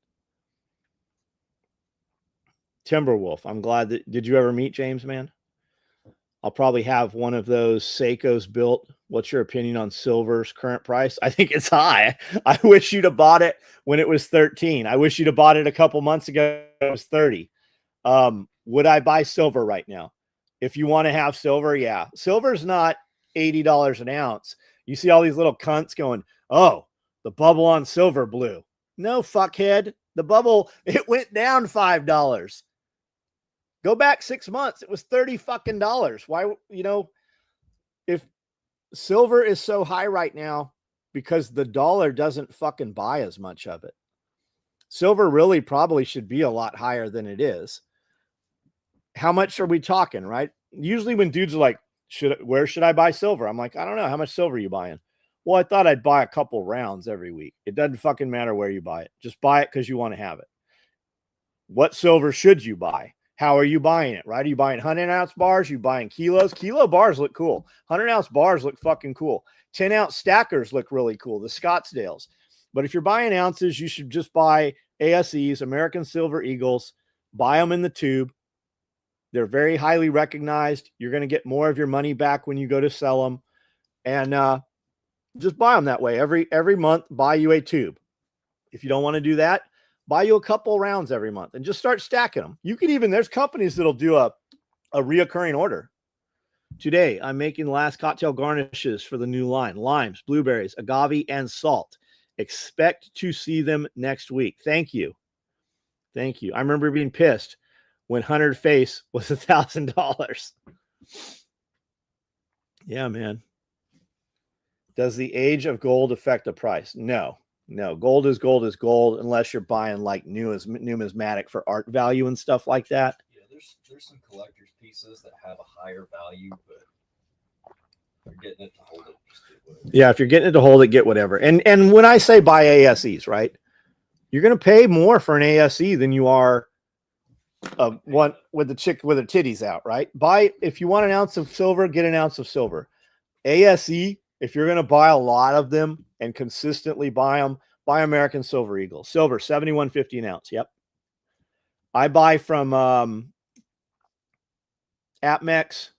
Timberwolf. I'm glad that, did you ever meet James, man? I'll probably have one of those Seikos built. What's your opinion on silver's current price? I think it's high. I wish you'd have bought it when it was 13. I wish you'd have bought it a couple months ago. It was 30. Would I buy silver right now? If you want to have silver, yeah. Silver's not $80 an ounce. You see all these little cunts going, oh, the bubble on silver blew. No, fuckhead. The bubble, it went down $5. Go back 6 months. It was $30 fucking dollars. Why, if silver is so high right now because the dollar doesn't fucking buy as much of it. Silver really probably should be a lot higher than it is. How much are we talking, right? Usually when dudes are like, where should I buy silver? I'm like, I don't know. How much silver are you buying? Well, I thought I'd buy a couple rounds every week. It doesn't fucking matter where you buy it. Just buy it because you want to have it. What silver should you buy? How are you buying it, right? Are you buying 100-ounce bars? Are you buying kilos? Kilo bars look cool. 100-ounce bars look fucking cool. 10-ounce stackers look really cool. The Scottsdales. But if you're buying ounces, you should just buy ASEs, American Silver Eagles. Buy them in the tube. They're very highly recognized. You're going to get more of your money back when you go to sell them. And just buy them that way. Every month, buy you a tube. If you don't want to do that, buy you a couple rounds every month and just start stacking them. You could even, there's companies that'll do a reoccurring order. Today, I'm making the last cocktail garnishes for the new line. Limes, blueberries, agave, and salt. Expect to see them next week. Thank you. Thank you. I remember being pissed when 100 face was $1,000. Yeah, man. Does the age of gold affect the price? No. Gold is gold unless you're buying like numismatic for art value and stuff like that. Yeah, there's some collector's pieces that have a higher value, but if you're getting it to hold it, just get whatever. Yeah, if you're getting it to hold it, get whatever. And when I say buy ASEs, right? You're going to pay more for an ASE than you are one with the chick with her titties out, right? If you want an ounce of silver, get an ounce of silver. ASE, if you're going to buy a lot of them and consistently buy them, buy American Silver Eagle. Silver, $71.50 an ounce. Yep. I buy from APMEX,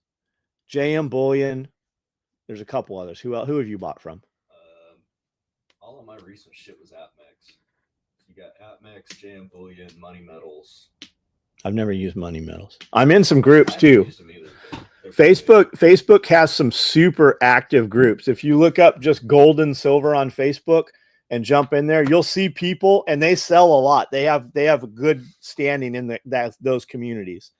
JM Bullion. There's a couple others. Who have you bought from? All of my recent shit was APMEX. You got APMEX, JM Bullion, Money Metals. I've never used Money Metals. I'm in some groups too. Facebook has some super active groups. If you look up just gold and silver on Facebook and jump in there, you'll see people, and they sell a lot. They have a good standing in those communities,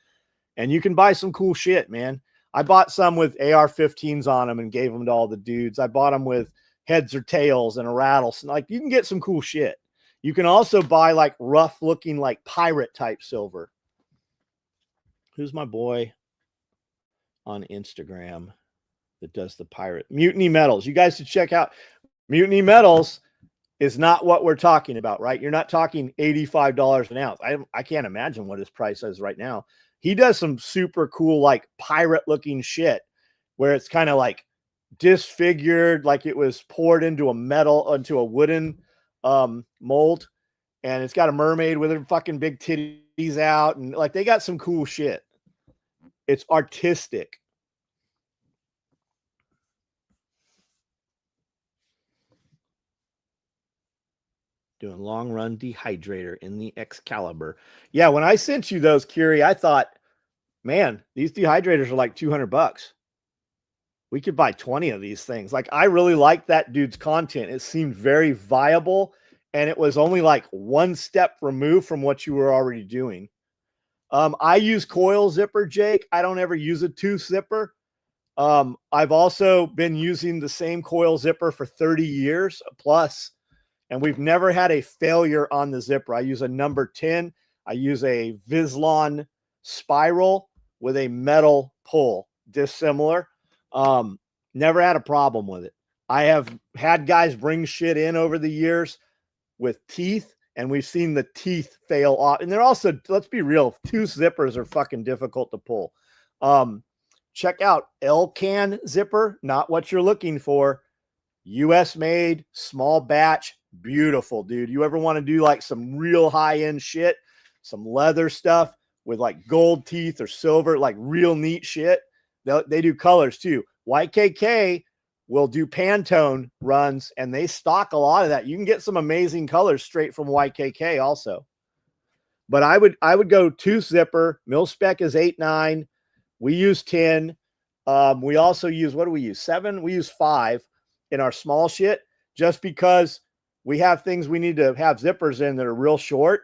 and you can buy some cool shit, man. I bought some with AR-15s on them and gave them to all the dudes. I bought them with heads or tails and a rattlesnake. Like, you can get some cool shit. You can also buy like rough looking, like pirate type silver. Who's my boy on Instagram that does the pirate? Mutiny Metals. You guys should check out Mutiny Metals. Is not what we're talking about, right? You're not talking $85 an ounce. I can't imagine what his price is right now. He does some super cool, like pirate looking shit where it's kind of like disfigured, like it was poured into a wooden mold, and it's got a mermaid with her fucking big titties out, and like they got some cool shit. It's artistic. Doing long run dehydrator in the Excalibur. Yeah, when I sent you those, Curie, I thought, man, these dehydrators are like $200. We could buy 20 of these things. Like, I really liked that dude's content. It seemed very viable, and it was only like one step removed from what you were already doing. I use coil zipper, Jake. I don't ever use a tooth zipper. I've also been using the same coil zipper for 30 years plus, and we've never had a failure on the zipper. I use a number 10. I use a Vislon spiral with a metal pull, dissimilar. Never had a problem with it. I have had guys bring shit in over the years with teeth, and we've seen the teeth fail off. And they're also, let's be real, tooth zippers are fucking difficult to pull. Check out Elcan zipper, not what you're looking for. US made, small batch, beautiful, dude. You ever want to do like some real high-end shit, some leather stuff with like gold teeth or silver, like real neat shit? They do colors too. YKK will do Pantone runs, and they stock a lot of that. You can get some amazing colors straight from YKK also. But I would go tooth zipper. Mil spec is 8.9. We use 10. We also use, what do we use? 7. We use 5 in our small shit, just because we have things we need to have zippers in that are real short.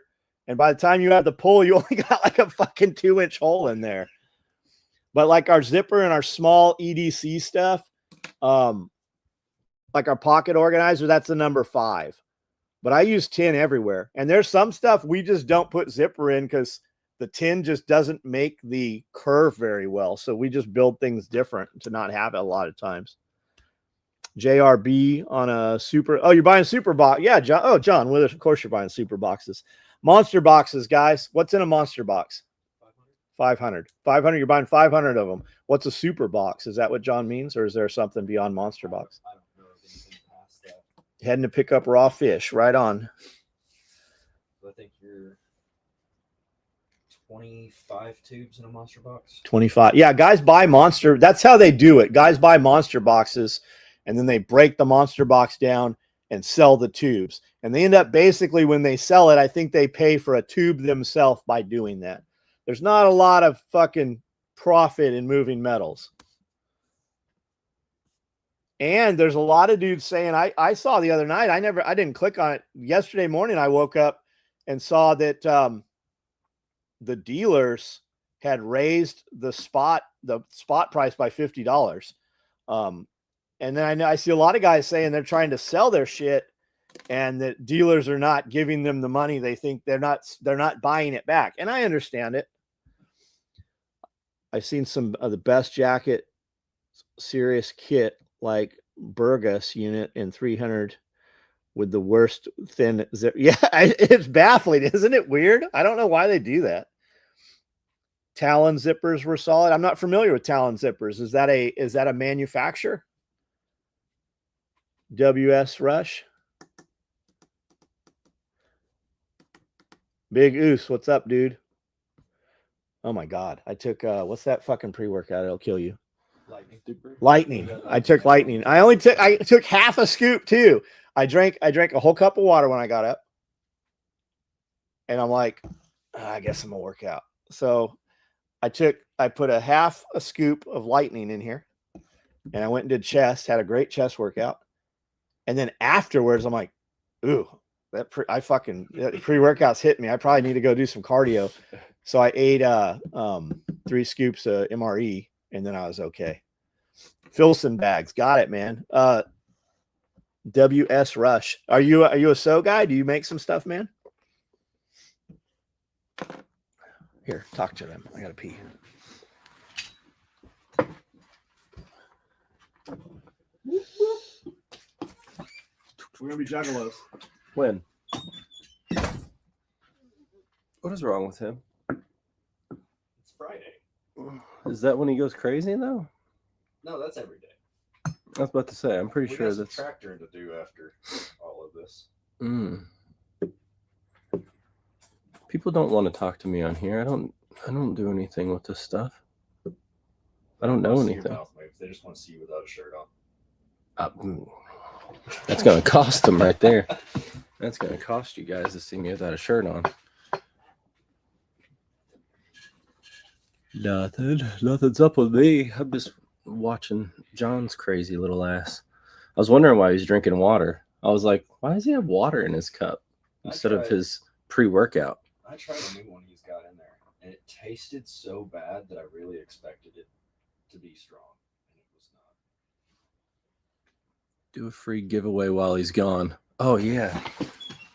And by the time you have the pull, you only got like a fucking 2-inch hole in there. But like our zipper and our small EDC stuff, like our pocket organizer, that's the number 5. But I use 10 everywhere. And there's some stuff we just don't put zipper in because the 10 just doesn't make the curve very well. So we just build things different to not have it a lot of times. JRB on a super. Oh, you're buying super box. Yeah, John. Oh, John, well, of course you're buying super boxes. Monster boxes, guys. What's in a monster box? 500. 500. You're buying 500 of them. What's a super box? Is that what John means? Or is there something beyond monster box? I don't know anything past that. Heading to pick up raw fish. Right on. I think you're 25 tubes in a monster box. 25. Yeah, guys buy monster. That's how they do it. Guys buy monster boxes, and then they break the monster box down and sell the tubes. And they end up basically, when they sell it, I think they pay for a tube themselves by doing that. There's not a lot of fucking profit in moving metals. And there's a lot of dudes saying, I saw the other night, I didn't click on it. Yesterday morning, I woke up and saw that the dealers had raised the spot price by $50. And then I see a lot of guys saying they're trying to sell their shit, and that dealers are not giving them the money. They think they're not buying it back. And I understand it. I've seen some of the best jacket serious kit, like Burgess unit in 300 with the worst thin zip. Yeah, it's baffling. Isn't it weird? I don't know why they do that. Talon zippers were solid. I'm not familiar with Talon zippers. Is that a manufacturer? WS Rush. Big Oos, what's up, dude? Oh my God. I took what's that fucking pre-workout? It'll kill you. Lightning. I took lightning. I took half a scoop too. I drank a whole cup of water when I got up. And I'm like, I guess I'm gonna work out. So I put a half a scoop of lightning in here, and I went and did chest, had a great chest workout. And then afterwards, I'm like, ooh, pre-workouts hit me. I probably need to go do some cardio. So I ate 3 scoops of MRE, and then I was okay. Filson bags, got it, man. WS Rush. Are you a sew guy? Do you make some stuff, man? Here, talk to them. I gotta pee. We're gonna be juggalos. When? What is wrong with him? It's Friday. Is that when he goes crazy though? No, that's every day. I was about to say, I'm pretty sure got some that's tractoring to do after all of this. People don't want to talk to me on here. I don't do anything with this stuff. I don't know anything. They just want to see you without a shirt on. That's gonna cost them right there. That's gonna cost you guys to see me without a shirt on. Nothing's up with me. I'm just watching John's crazy little ass. I was wondering why he's drinking water. I was like, why does he have water in his cup instead of his pre-workout? I tried a new one he's got in there, and it tasted so bad that I really expected it to be strong, and it was not. Do a free giveaway while he's gone. Oh yeah.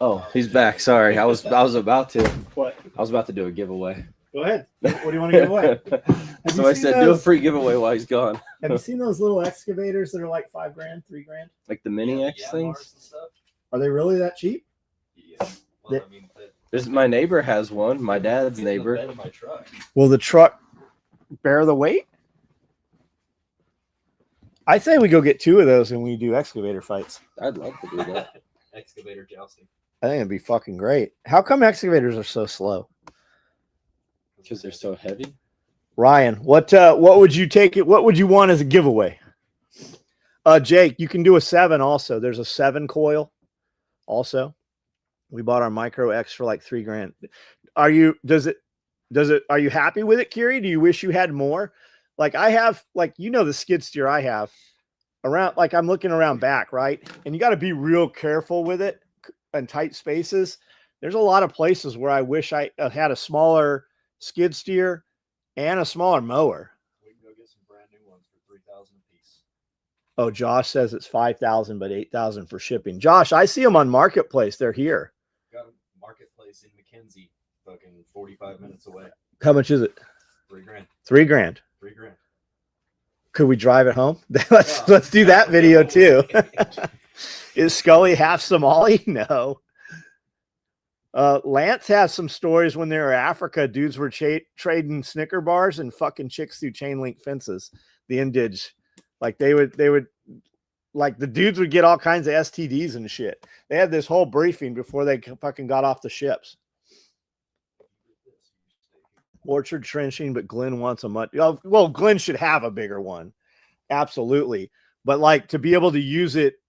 Oh, he's back. Sorry, I was about to. What? I was about to do a giveaway. Go ahead. What do you want to give away? So I said, do a free giveaway while he's gone. Have you seen those little excavators that are like $5 grand, $3 grand? Like the mini Yeah, X the Yamars things. and stuff. Are they really that cheap? Yeah. Well, I mean, There's my neighbor has one. My dad's in the neighbor. bed of my truck. Will the truck bear the weight? I say we go get 2 of those and we do excavator fights. I'd love to do that. Excavator jousting. I think it'd be fucking great. How come excavators are so slow? Because they're so heavy. Ryan, what would you take it? What would you want as a giveaway? Jake, you can do a 7 also. There's a 7 coil also. We bought our Micro X for like $3 grand. Are you happy with it, Kiri? Do you wish you had more? Like I have, like, you know, the skid steer I have around, like I'm looking around back, right? And you got to be real careful with it in tight spaces. There's a lot of places where I wish I had a smaller skid steer and a smaller mower. We can go get some brand new ones for $3,000 a piece. Oh, Josh says it's 5,000, but 8,000 for shipping. Josh, I see them on Marketplace. They're here. Got a marketplace in McKenzie, fucking 45 minutes away. How much is it? $3 grand. $3 grand. $3 grand. Could we drive it home? let's do that video too. Is Scully half Somali? No. Lance has some stories when they were in Africa. Dudes were trading Snicker bars and fucking chicks through chain link fences. The Indige, like they would, like the dudes would get all kinds of STDs and shit. They had this whole briefing before they fucking got off the ships. Orchard trenching, but Glenn wants a much. Well, Glenn should have a bigger one, absolutely. But like to be able to use it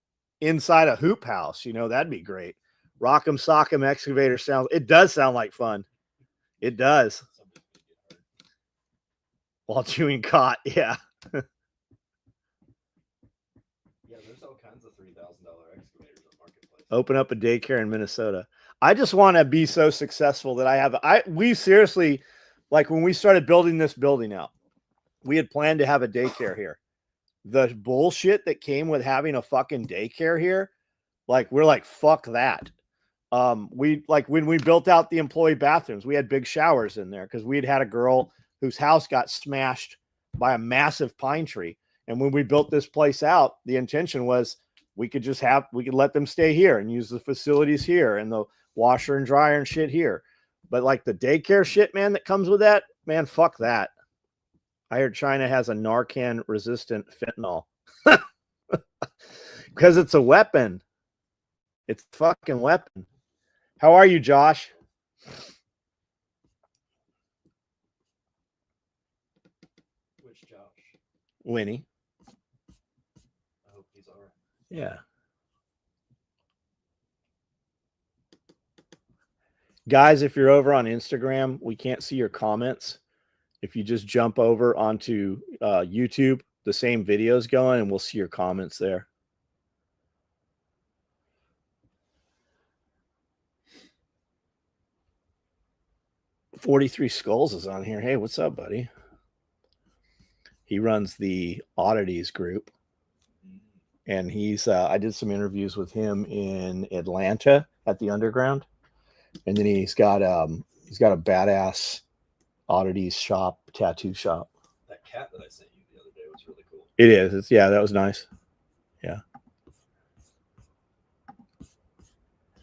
inside a hoop house, you know, that'd be great. Rock'em Sock'em excavator sounds. It does sound like fun. It does. While chewing cot, yeah. Yeah, there's all kinds of $3,000 excavators on Marketplace. Open up a daycare in Minnesota. I just want to be so successful that we seriously, like when we started building this building out, we had planned to have a daycare here. The bullshit that came with having a fucking daycare here, like we're like, fuck that. We like when we built out the employee bathrooms, we had big showers in there because we had a girl whose house got smashed by a massive pine tree. And when we built this place out, the intention was we could let them stay here and use the facilities here and the washer and dryer and shit here. But like the daycare shit, man, that comes with that, man, fuck that. I heard China has a Narcan resistant fentanyl because it's a weapon. It's a fucking weapon. How are you, Josh? Which Josh? Winnie. I hope he's all right. Yeah. Guys, if you're over on Instagram, we can't see your comments. If you just jump over onto YouTube, the same video's going and we'll see your comments there. "43 Skulls is on here. Hey, what's up, buddy? He runs the Oddities group. And he's I did some interviews with him in Atlanta at the Underground. And then he's got a badass Oddities shop, tattoo shop. That cat that I sent you the other day was really cool. It is. Yeah, that was nice. Yeah.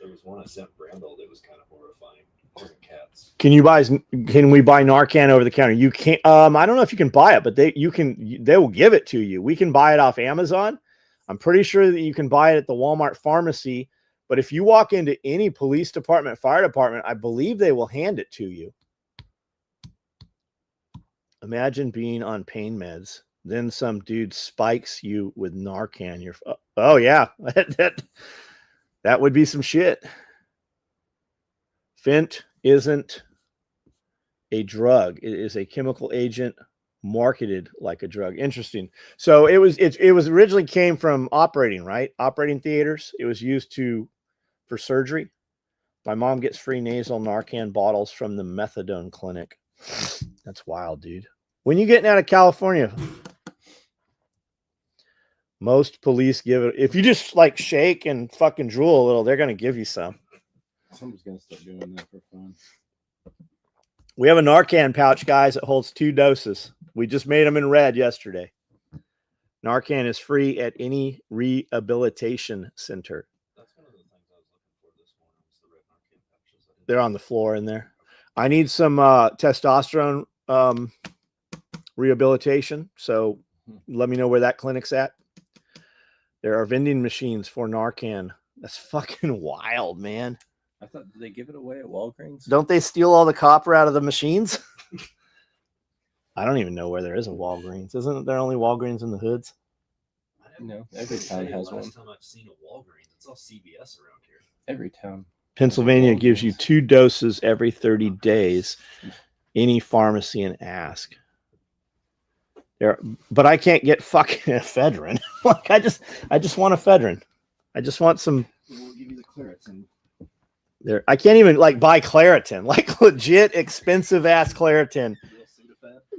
There was one I sent Bramble that was kind of horrifying. It wasn't cats. Can we buy Narcan over the counter? You can't. I don't know if you can buy it, but they will give it to you. We can buy it off Amazon. I'm pretty sure that you can buy it at the Walmart pharmacy. But if you walk into any police department, fire department, I believe they will hand it to you. Imagine being on pain meds. Then some dude spikes you with Narcan. Oh yeah. That would be some shit. Fent isn't a drug. It is a chemical agent marketed like a drug. Interesting. So it was originally came from operating, right? Operating theaters. It was used for surgery. My mom gets free nasal Narcan bottles from the methadone clinic. That's wild, dude. When you getting out of California, most police give it. If you just like shake and fucking drool a little, they're going to give you some. Someone's going to start doing that for fun. We have a Narcan pouch, guys, that holds 2 doses. We just made them in red yesterday. Narcan is free at any rehabilitation center. That's one of the things I was looking for this morning was the red Narcan pouches. They're on the floor in there. I need some testosterone rehabilitation. So let me know where that clinic's at. There are vending machines for Narcan. That's fucking wild, man. I thought, did they give it away at Walgreens? Don't they steal all the copper out of the machines? I don't even know where there is a Walgreens. Isn't there only Walgreens in the hoods? No, every town has one. Last time I've seen a Walgreens, it's all CVS around here. Every town. Pennsylvania gives you 2 doses every 30 days. Any pharmacy and ask. But I can't get fucking ephedrine. Like I just want ephedrine. I just want some. We'll give you the Claritin. There, I can't even like buy Claritin, like legit expensive ass Claritin.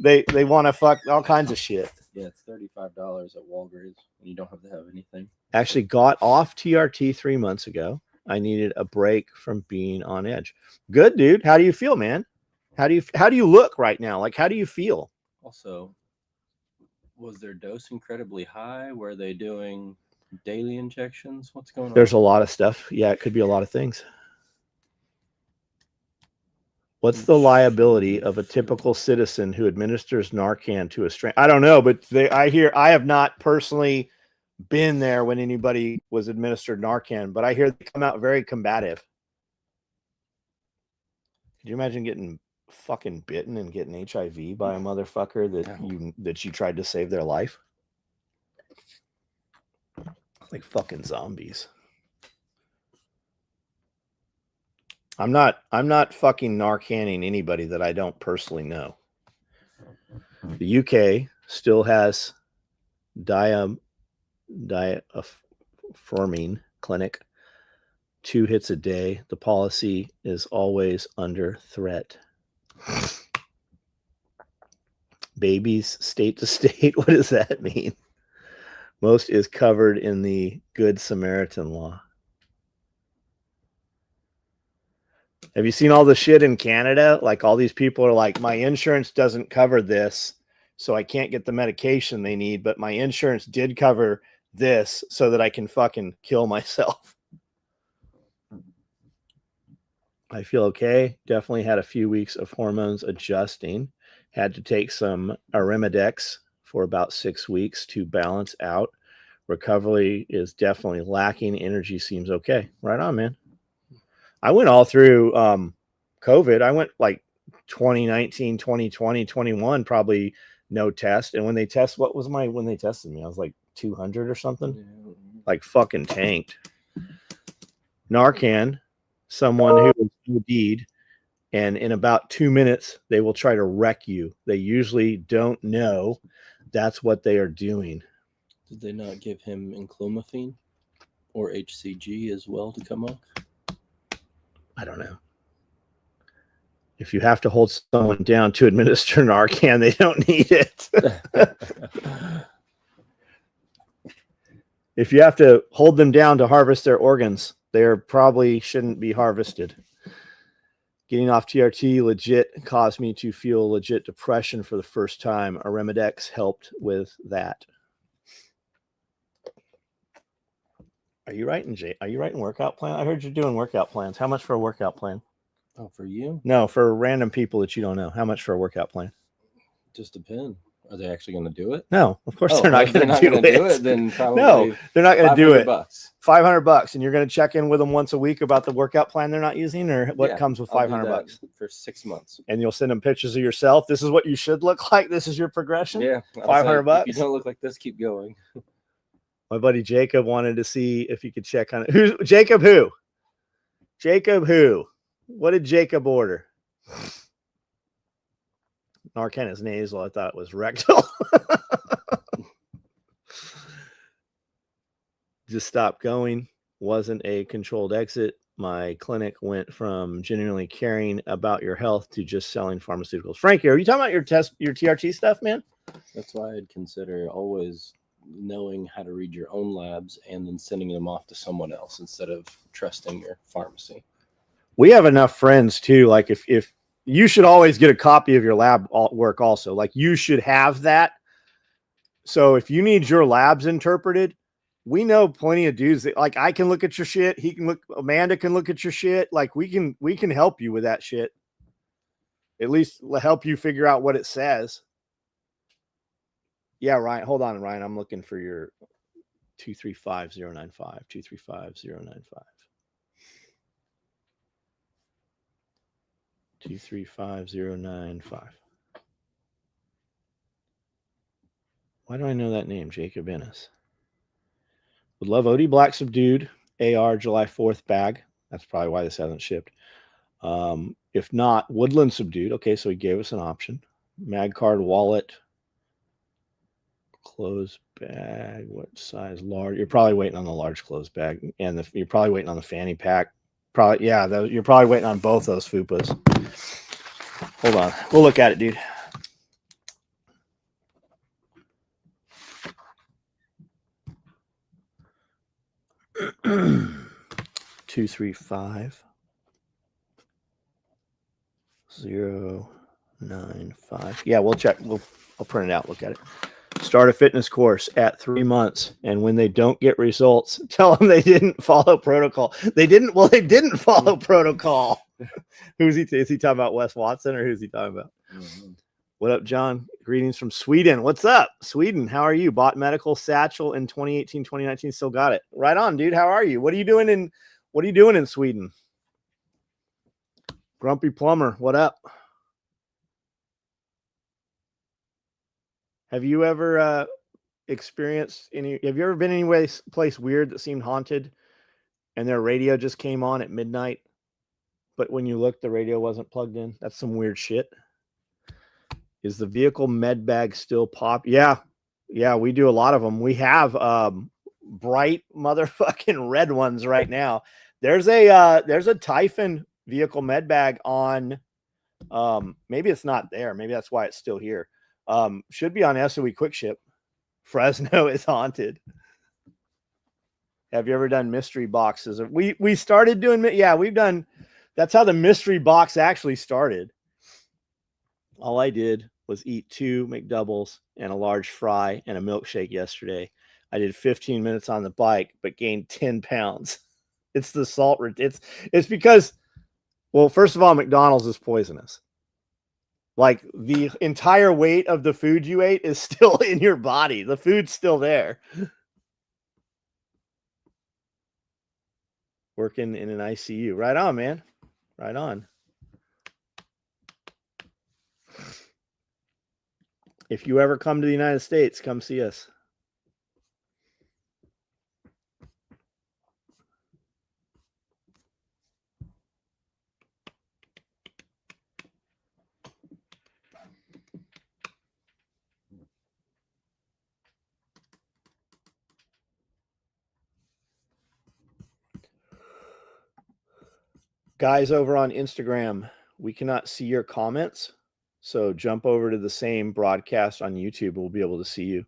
They want to fuck all kinds of shit. Yeah, it's $35 at Walgreens, and you don't have to have anything. Actually, got off TRT 3 months ago. I needed a break from being on edge. Good, dude. How do you feel, man? How do you look right now? Like, how do you feel? Also, was their dose incredibly high? Were they doing daily injections? What's going on? There's a lot of stuff. Yeah, it could be a lot of things. What's the liability of a typical citizen who administers Narcan to a stranger? I don't know, but I have not personally been there when anybody was administered Narcan, but I hear they come out very combative. Could you imagine getting fucking bitten and getting HIV by a motherfucker that you tried to save their life? Like fucking zombies. I'm not fucking Narcanning anybody that I don't personally know. The UK still has diaformine clinic, 2 hits a day. The policy is always under threat. Babies state to state. What does that mean? Most is covered in the Good Samaritan law. Have you seen all the shit in Canada? Like all these people are like, my insurance doesn't cover this, so I can't get the medication they need, but my insurance did cover this so that I can fucking kill myself. I feel okay. Definitely had a few weeks of hormones adjusting. Had to take some Arimidex for about 6 weeks to balance out. Recovery is definitely lacking. Energy seems okay. Right on, man. I went all through COVID. I went like 2019, 2020, 21, probably no test. And when they test, when they tested me? I was like 200 or something. Yeah. Like fucking tanked. Narcan, someone who is OD'd, and in about 2 minutes, they will try to wreck you. They usually don't know that's what they are doing. Did they not give him enclomiphene or HCG as well to come up? I don't know. If you have to hold someone down to administer Narcan, they don't need it. If you have to hold them down to harvest their organs, they probably shouldn't be harvested. Getting off TRT legit caused me to feel legit depression for the first time. Arimidex helped with that. Are you writing workout plan? I heard you're doing workout plans. How much for a workout plan? Oh, for you? No, for random people that you don't know. How much for a workout plan? Just depends. Are they actually going to do it? No, of course they're not going to do it. Then probably no, they're not going to do it. $500, and you're going to check in with them once a week about the workout plan they're not using, or what comes with $500 for 6 months. And you'll send them pictures of yourself. This is what you should look like. This is your progression. Yeah, $500. If you don't look like this, keep going. My buddy Jacob wanted to see if you could check on it. Who's Jacob? Who? Jacob? Who? What did Jacob order? Narcan is nasal. I thought it was rectal. Just stopped going. Wasn't a controlled exit. My clinic went from genuinely caring about your health to just selling pharmaceuticals. Frankie, are you talking about your TRT stuff, man? That's why I'd consider always knowing how to read your own labs and then sending them off to someone else instead of trusting your pharmacy. We have enough friends too. Like if you should always get a copy of your lab work also. Like you should have that. So if you need your labs interpreted, we know plenty of dudes that, like, I can look at your shit. He can look, Amanda can look at your shit. Like we can help you with that shit. At least help you figure out what it says. Yeah, Ryan. Hold on, Ryan. I'm looking for your 235095. 235095. 235095. Why do I know that name? Jacob Ennis. Would love OD Black Subdued AR July 4th bag. That's probably why this hasn't shipped. If not, Woodland Subdued. Okay, so he gave us an option. Mag card wallet. Closed bag. What size? Large. You're probably waiting on the large closed bag, and you're probably waiting on the fanny pack. Probably, yeah. You're probably waiting on both those fupas. Hold on, we'll look at it, dude. Two, 35095. Yeah, we'll check. I'll print it out. Look at it. Start a fitness course at 3 months, and when they don't get results, tell them they didn't follow protocol. They didn't follow protocol. Who's he? Is he talking about Wes Watson, or who's he talking about? Mm-hmm. What up, John? Greetings from Sweden. What's up, Sweden? How are you? Bought medical satchel in 2018, 2019. Still got it. Right on, dude. How are you? What are you doing in Sweden? Grumpy Plumber. What up? Have you ever experienced any? Have you ever been any place weird that seemed haunted, and their radio just came on at midnight, but when you looked, the radio wasn't plugged in? That's some weird shit. Is the vehicle med bag still pop? Yeah, we do a lot of them. We have bright motherfucking red ones right now. There's a Typhon vehicle med bag on. Maybe it's not there. Maybe that's why it's still here. Should be on SOE Quick Ship. Fresno is haunted. Have you ever done mystery boxes? We started doing, yeah, we've done. That's how the mystery box actually started. All I did was eat 2 McDoubles and a large fry and a milkshake yesterday. I did 15 minutes on the bike, but gained 10 pounds. It's the salt. It's because, well, first of all, McDonald's is poisonous. Like the entire weight of the food you ate is still in your body. The food's still there. Working in an ICU. Right on, man. Right on. If you ever come to the United States, come see us. Guys over on Instagram, we cannot see your comments. So jump over to the same broadcast on YouTube. We'll be able to see you.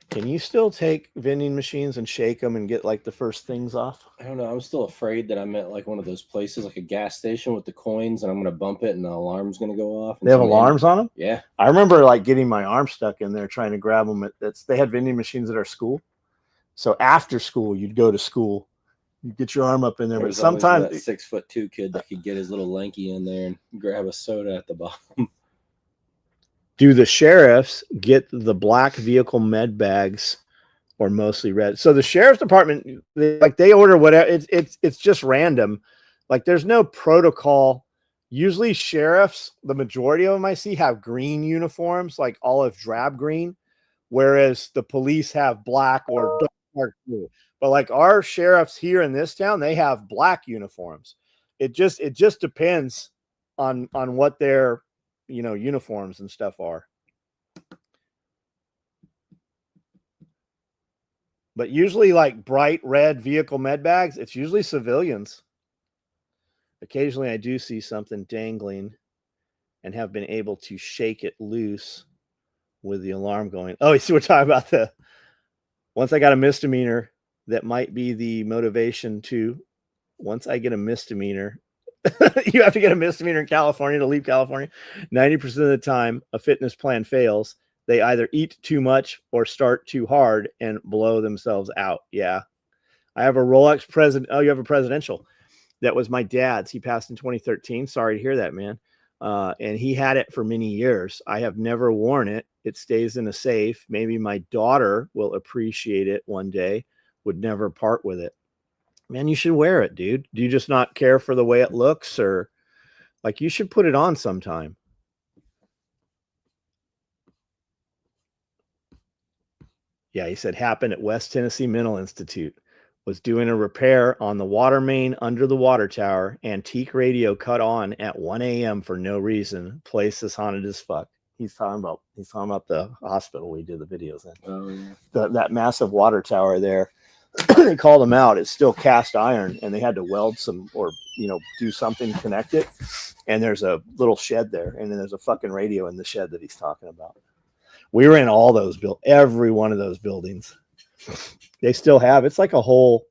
Can you still take vending machines and shake them and get like the first things off? I don't know. I'm still afraid that I'm at like one of those places, like a gas station with the coins, and I'm going to bump it and the alarm's going to go off. They have alarms on them? Yeah. I remember like getting my arm stuck in there trying to grab them. They had vending machines at our school. So after school, you'd go to school, you get your arm up in there. But sometimes that 6'2" kid that could get his little lanky in there and grab a soda at the bottom. Do the sheriffs get the black vehicle med bags or mostly red? So the sheriff's department, they order whatever. It's just random. Like there's no protocol Usually sheriffs, the majority of them I see have green uniforms, like olive drab green, whereas the police have black or dark blue. But like our sheriffs here in this town, they have black uniforms. It just depends on what their uniforms and stuff are. But usually like bright red vehicle med bags, it's usually civilians. Occasionally I do see something dangling and have been able to shake it loose with the alarm going. Oh, so we're talking about once I got a misdemeanor, that might be the motivation to, once I get a misdemeanor, you have to get a misdemeanor in California to leave California. 90% of the time, a fitness plan fails. They either eat too much or start too hard and blow themselves out. Yeah. I have a Rolex president. Oh, you have a presidential. That was my dad's. He passed in 2013. Sorry to hear that, man. And he had it for many years. I have never worn it. It stays in a safe. Maybe my daughter will appreciate it one day, would never part with it. Man, you should wear it, dude. Do you just not care for the way it looks, or like you should put it on sometime? Yeah, he said happened at West Tennessee Mental Institute. Was doing a repair on the water main under the water tower. Antique radio cut on at 1 a.m. for no reason. Place is haunted as fuck. He's talking about the hospital we did the videos in. Oh yeah. That massive water tower there. They called them out. It's still cast iron, and they had to weld some or do something, connect it. And there's a little shed there, and then there's a fucking radio in the shed that he's talking about. We were in all those every one of those buildings. They still have, it's like a whole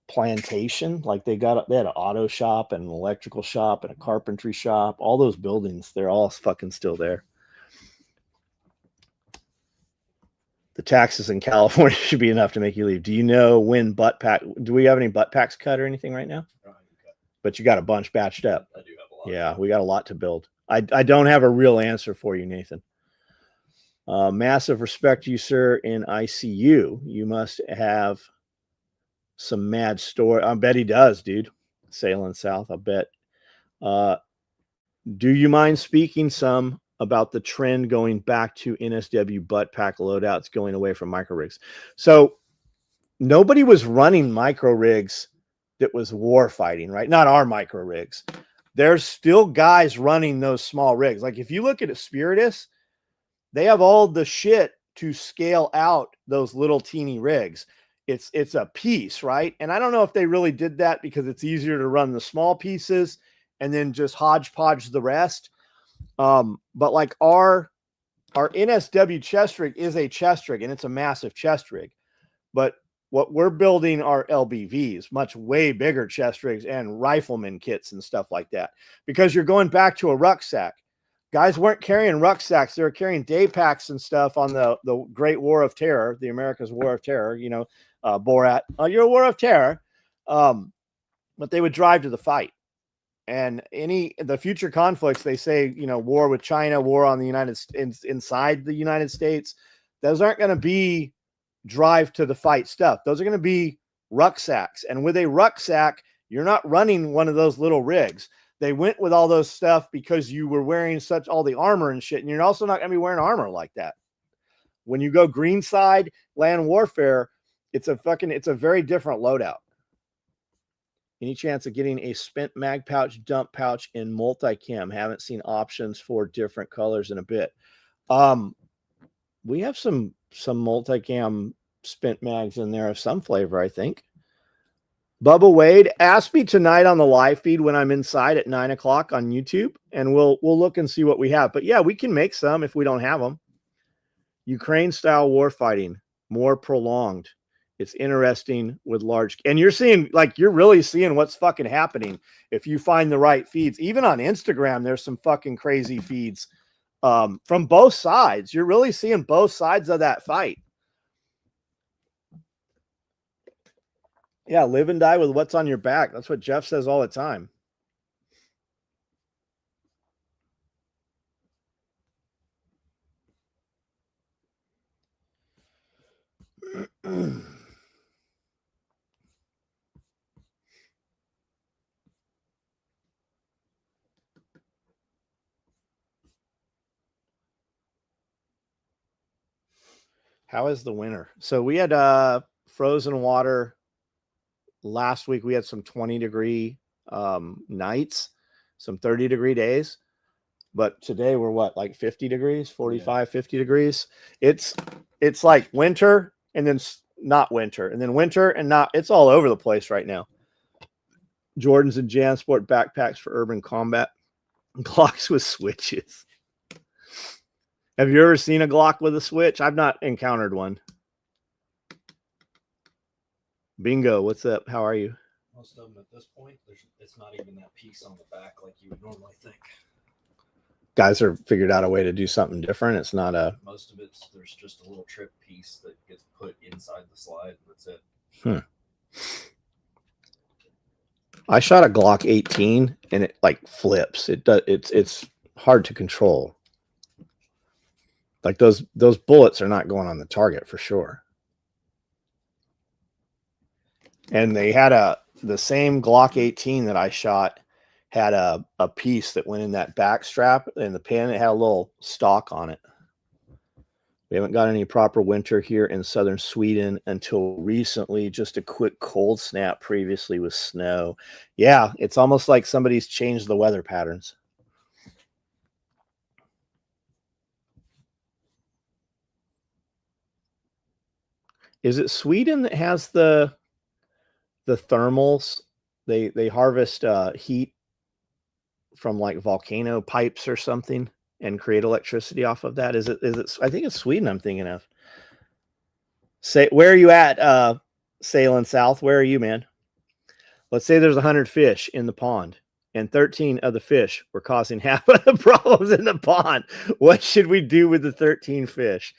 plantation. Like they had an auto shop and an electrical shop and a carpentry shop. All those buildings, they're all fucking still there. The taxes in California should be enough to make you leave. Do you know when do we have any butt packs cut or anything right now? But you got a bunch batched up. I do have a lot. Yeah, we got a lot to build. I don't have a real answer for you, Nathan. Massive respect to you, sir, in ICU. You must have some mad story. I bet he does, dude. Sailing south, I bet. Do you mind speaking some about the trend going back to NSW butt pack loadouts, going away from micro rigs? So nobody was running micro rigs that was war fighting, right? Not our micro rigs. There's still guys running those small rigs. Like if you look at a Spiritus, they have all the shit to scale out those little teeny rigs. It's a piece, right? And I don't know if they really did that because it's easier to run the small pieces and then just hodgepodge the rest. But like our NSW chest rig is a chest rig, and it's a massive chest rig. But what we're building are LBVs, much way bigger chest rigs and rifleman kits and stuff like that, because you're going back to a rucksack. Guys weren't carrying rucksacks. They were carrying day packs and stuff on the Great War of Terror, the America's War of Terror, Borat, you're a war of terror. But they would drive to the fight. And the future conflicts, they say, war with China, war on the inside the United States, those aren't going to be drive to the fight stuff. Those are going to be rucksacks. And with a rucksack, you're not running one of those little rigs. They went with all those stuff because you were wearing all the armor and shit. And you're also not going to be wearing armor like that. When you go greenside land warfare, it's a very different loadout. Any chance of getting a spent mag pouch, dump pouch in multicam? Haven't seen options for different colors in a bit. We have some multicam spent mags in there of some flavor, I think. Bubba Wade, ask me tonight on the live feed when I'm inside at 9 o'clock on YouTube, and we'll look and see what we have. But yeah, we can make some if we don't have them. Ukraine style war fighting, more prolonged. It's interesting with large, and you're really seeing what's fucking happening if you find the right feeds. Even on Instagram, there's some fucking crazy feeds from both sides. You're really seeing both sides of that fight. Yeah, live and die with what's on your back. That's what Jeff says all the time. How is the winter? So we had frozen water last week. We had some 20-degree nights, some 30-degree days. But today we're what, like 50 degrees, 45, 50 degrees. It's like winter and then not winter and then winter and not. It's all over the place right now. Jordans and JanSport backpacks for urban combat. Glocks with switches. Have you ever seen a Glock with a switch? I've not encountered one. Bingo, what's up? How are you? Most of them at this point, it's not even that piece on the back like you would normally think. Guys are figured out a way to do something different. It's not a. Most of there's just a little trip piece that gets put inside the slide, and that's it. I shot a Glock 18 and it like flips. It does. It's hard to control. Like those bullets are not going on the target for sure. And they had the same Glock 18 that I shot had a piece that went in that back strap and the pin. It had a little stock on it. We haven't got any proper winter here in southern Sweden until recently. Just a quick cold snap previously with snow. Yeah, it's almost like somebody's changed the weather patterns. Is it Sweden that has the thermals? They harvest heat from like volcano pipes or something and create electricity off of that. Is it I think it's Sweden I'm thinking of. Say, where are you at, Sailing South? Where are you, man? Let's say there's 100 fish in the pond and 13 of the fish were causing half of the problems in the pond. What should we do with the 13 fish?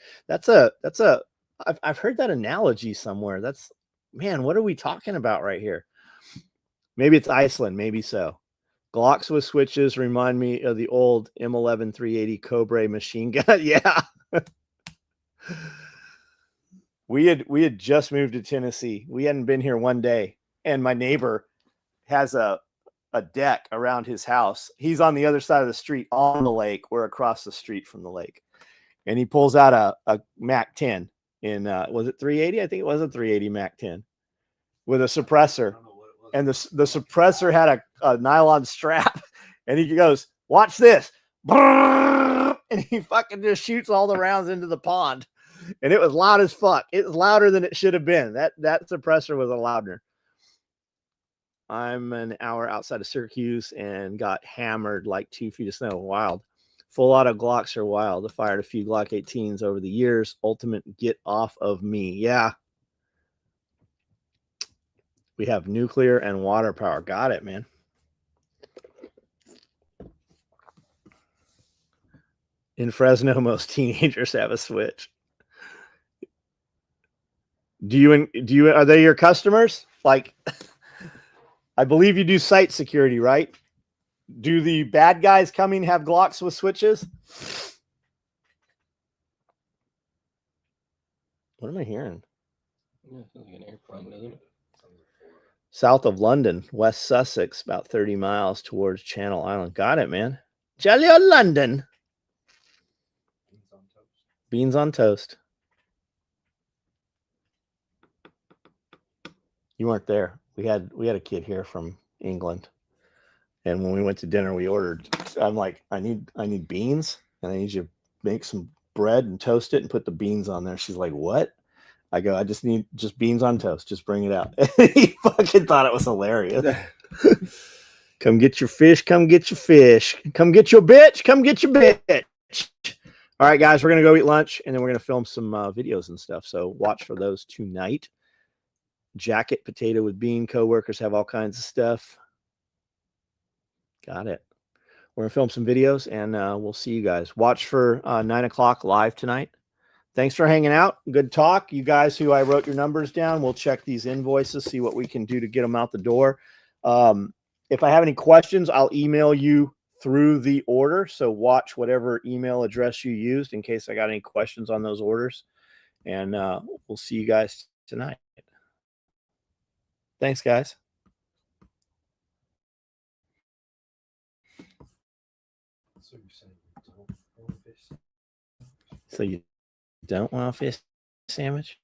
I've heard that analogy somewhere. Man, what are we talking about right here? Maybe it's Iceland. Maybe so. Glocks with switches remind me of the old M11 380 Cobra machine gun. Yeah. We had just moved to Tennessee. We hadn't been here one day. And my neighbor has a deck around his house. He's on the other side of the street on the lake. We're across the street from the lake. And he pulls out a Mac 10 in, was it 380? I think it was a 380 Mac 10 with a suppressor. And the suppressor had a nylon strap. And he goes, watch this. And he fucking just shoots all the rounds into the pond. And it was loud as fuck. It was louder than it should have been. That suppressor was a louder. I'm an hour outside of Syracuse and got hammered like 2 feet of snow. Wild. Full auto Glocks are wild. I fired a few Glock 18s over the years. Ultimate get off of me. Yeah. We have nuclear and water power. Got it, man. In Fresno, most teenagers have a switch. Are they your customers? Like, I believe you do site security, right? Do the bad guys coming have Glocks with switches? What am I hearing? Yeah, it sounds like an airplane, doesn't it? South of London, West Sussex, about 30 miles towards Channel Island. Got it, man. Jolly old London. Beans on toast. You weren't there. We had a kid here from England. And when we went to dinner, we ordered. I'm like, I need beans, and I need you to make some bread and toast it and put the beans on there. She's like, what? I go, I just need beans on toast. Just bring it out. He fucking thought it was hilarious. Come get your fish. Come get your fish. Come get your bitch. Come get your bitch. All right, guys, we're going to go eat lunch, and then we're going to film some videos and stuff. So watch for those tonight. Jacket, potato with bean. Coworkers have all kinds of stuff. Got it. We're going to film some videos, and we'll see you guys. Watch for 9 o'clock live tonight. Thanks for hanging out. Good talk. You guys who I wrote your numbers down, we'll check these invoices, see what we can do to get them out the door. If I have any questions, I'll email you through the order. So watch whatever email address you used in case I got any questions on those orders. And we'll see you guys tonight. Thanks, guys. So you don't want to fish? sandwich.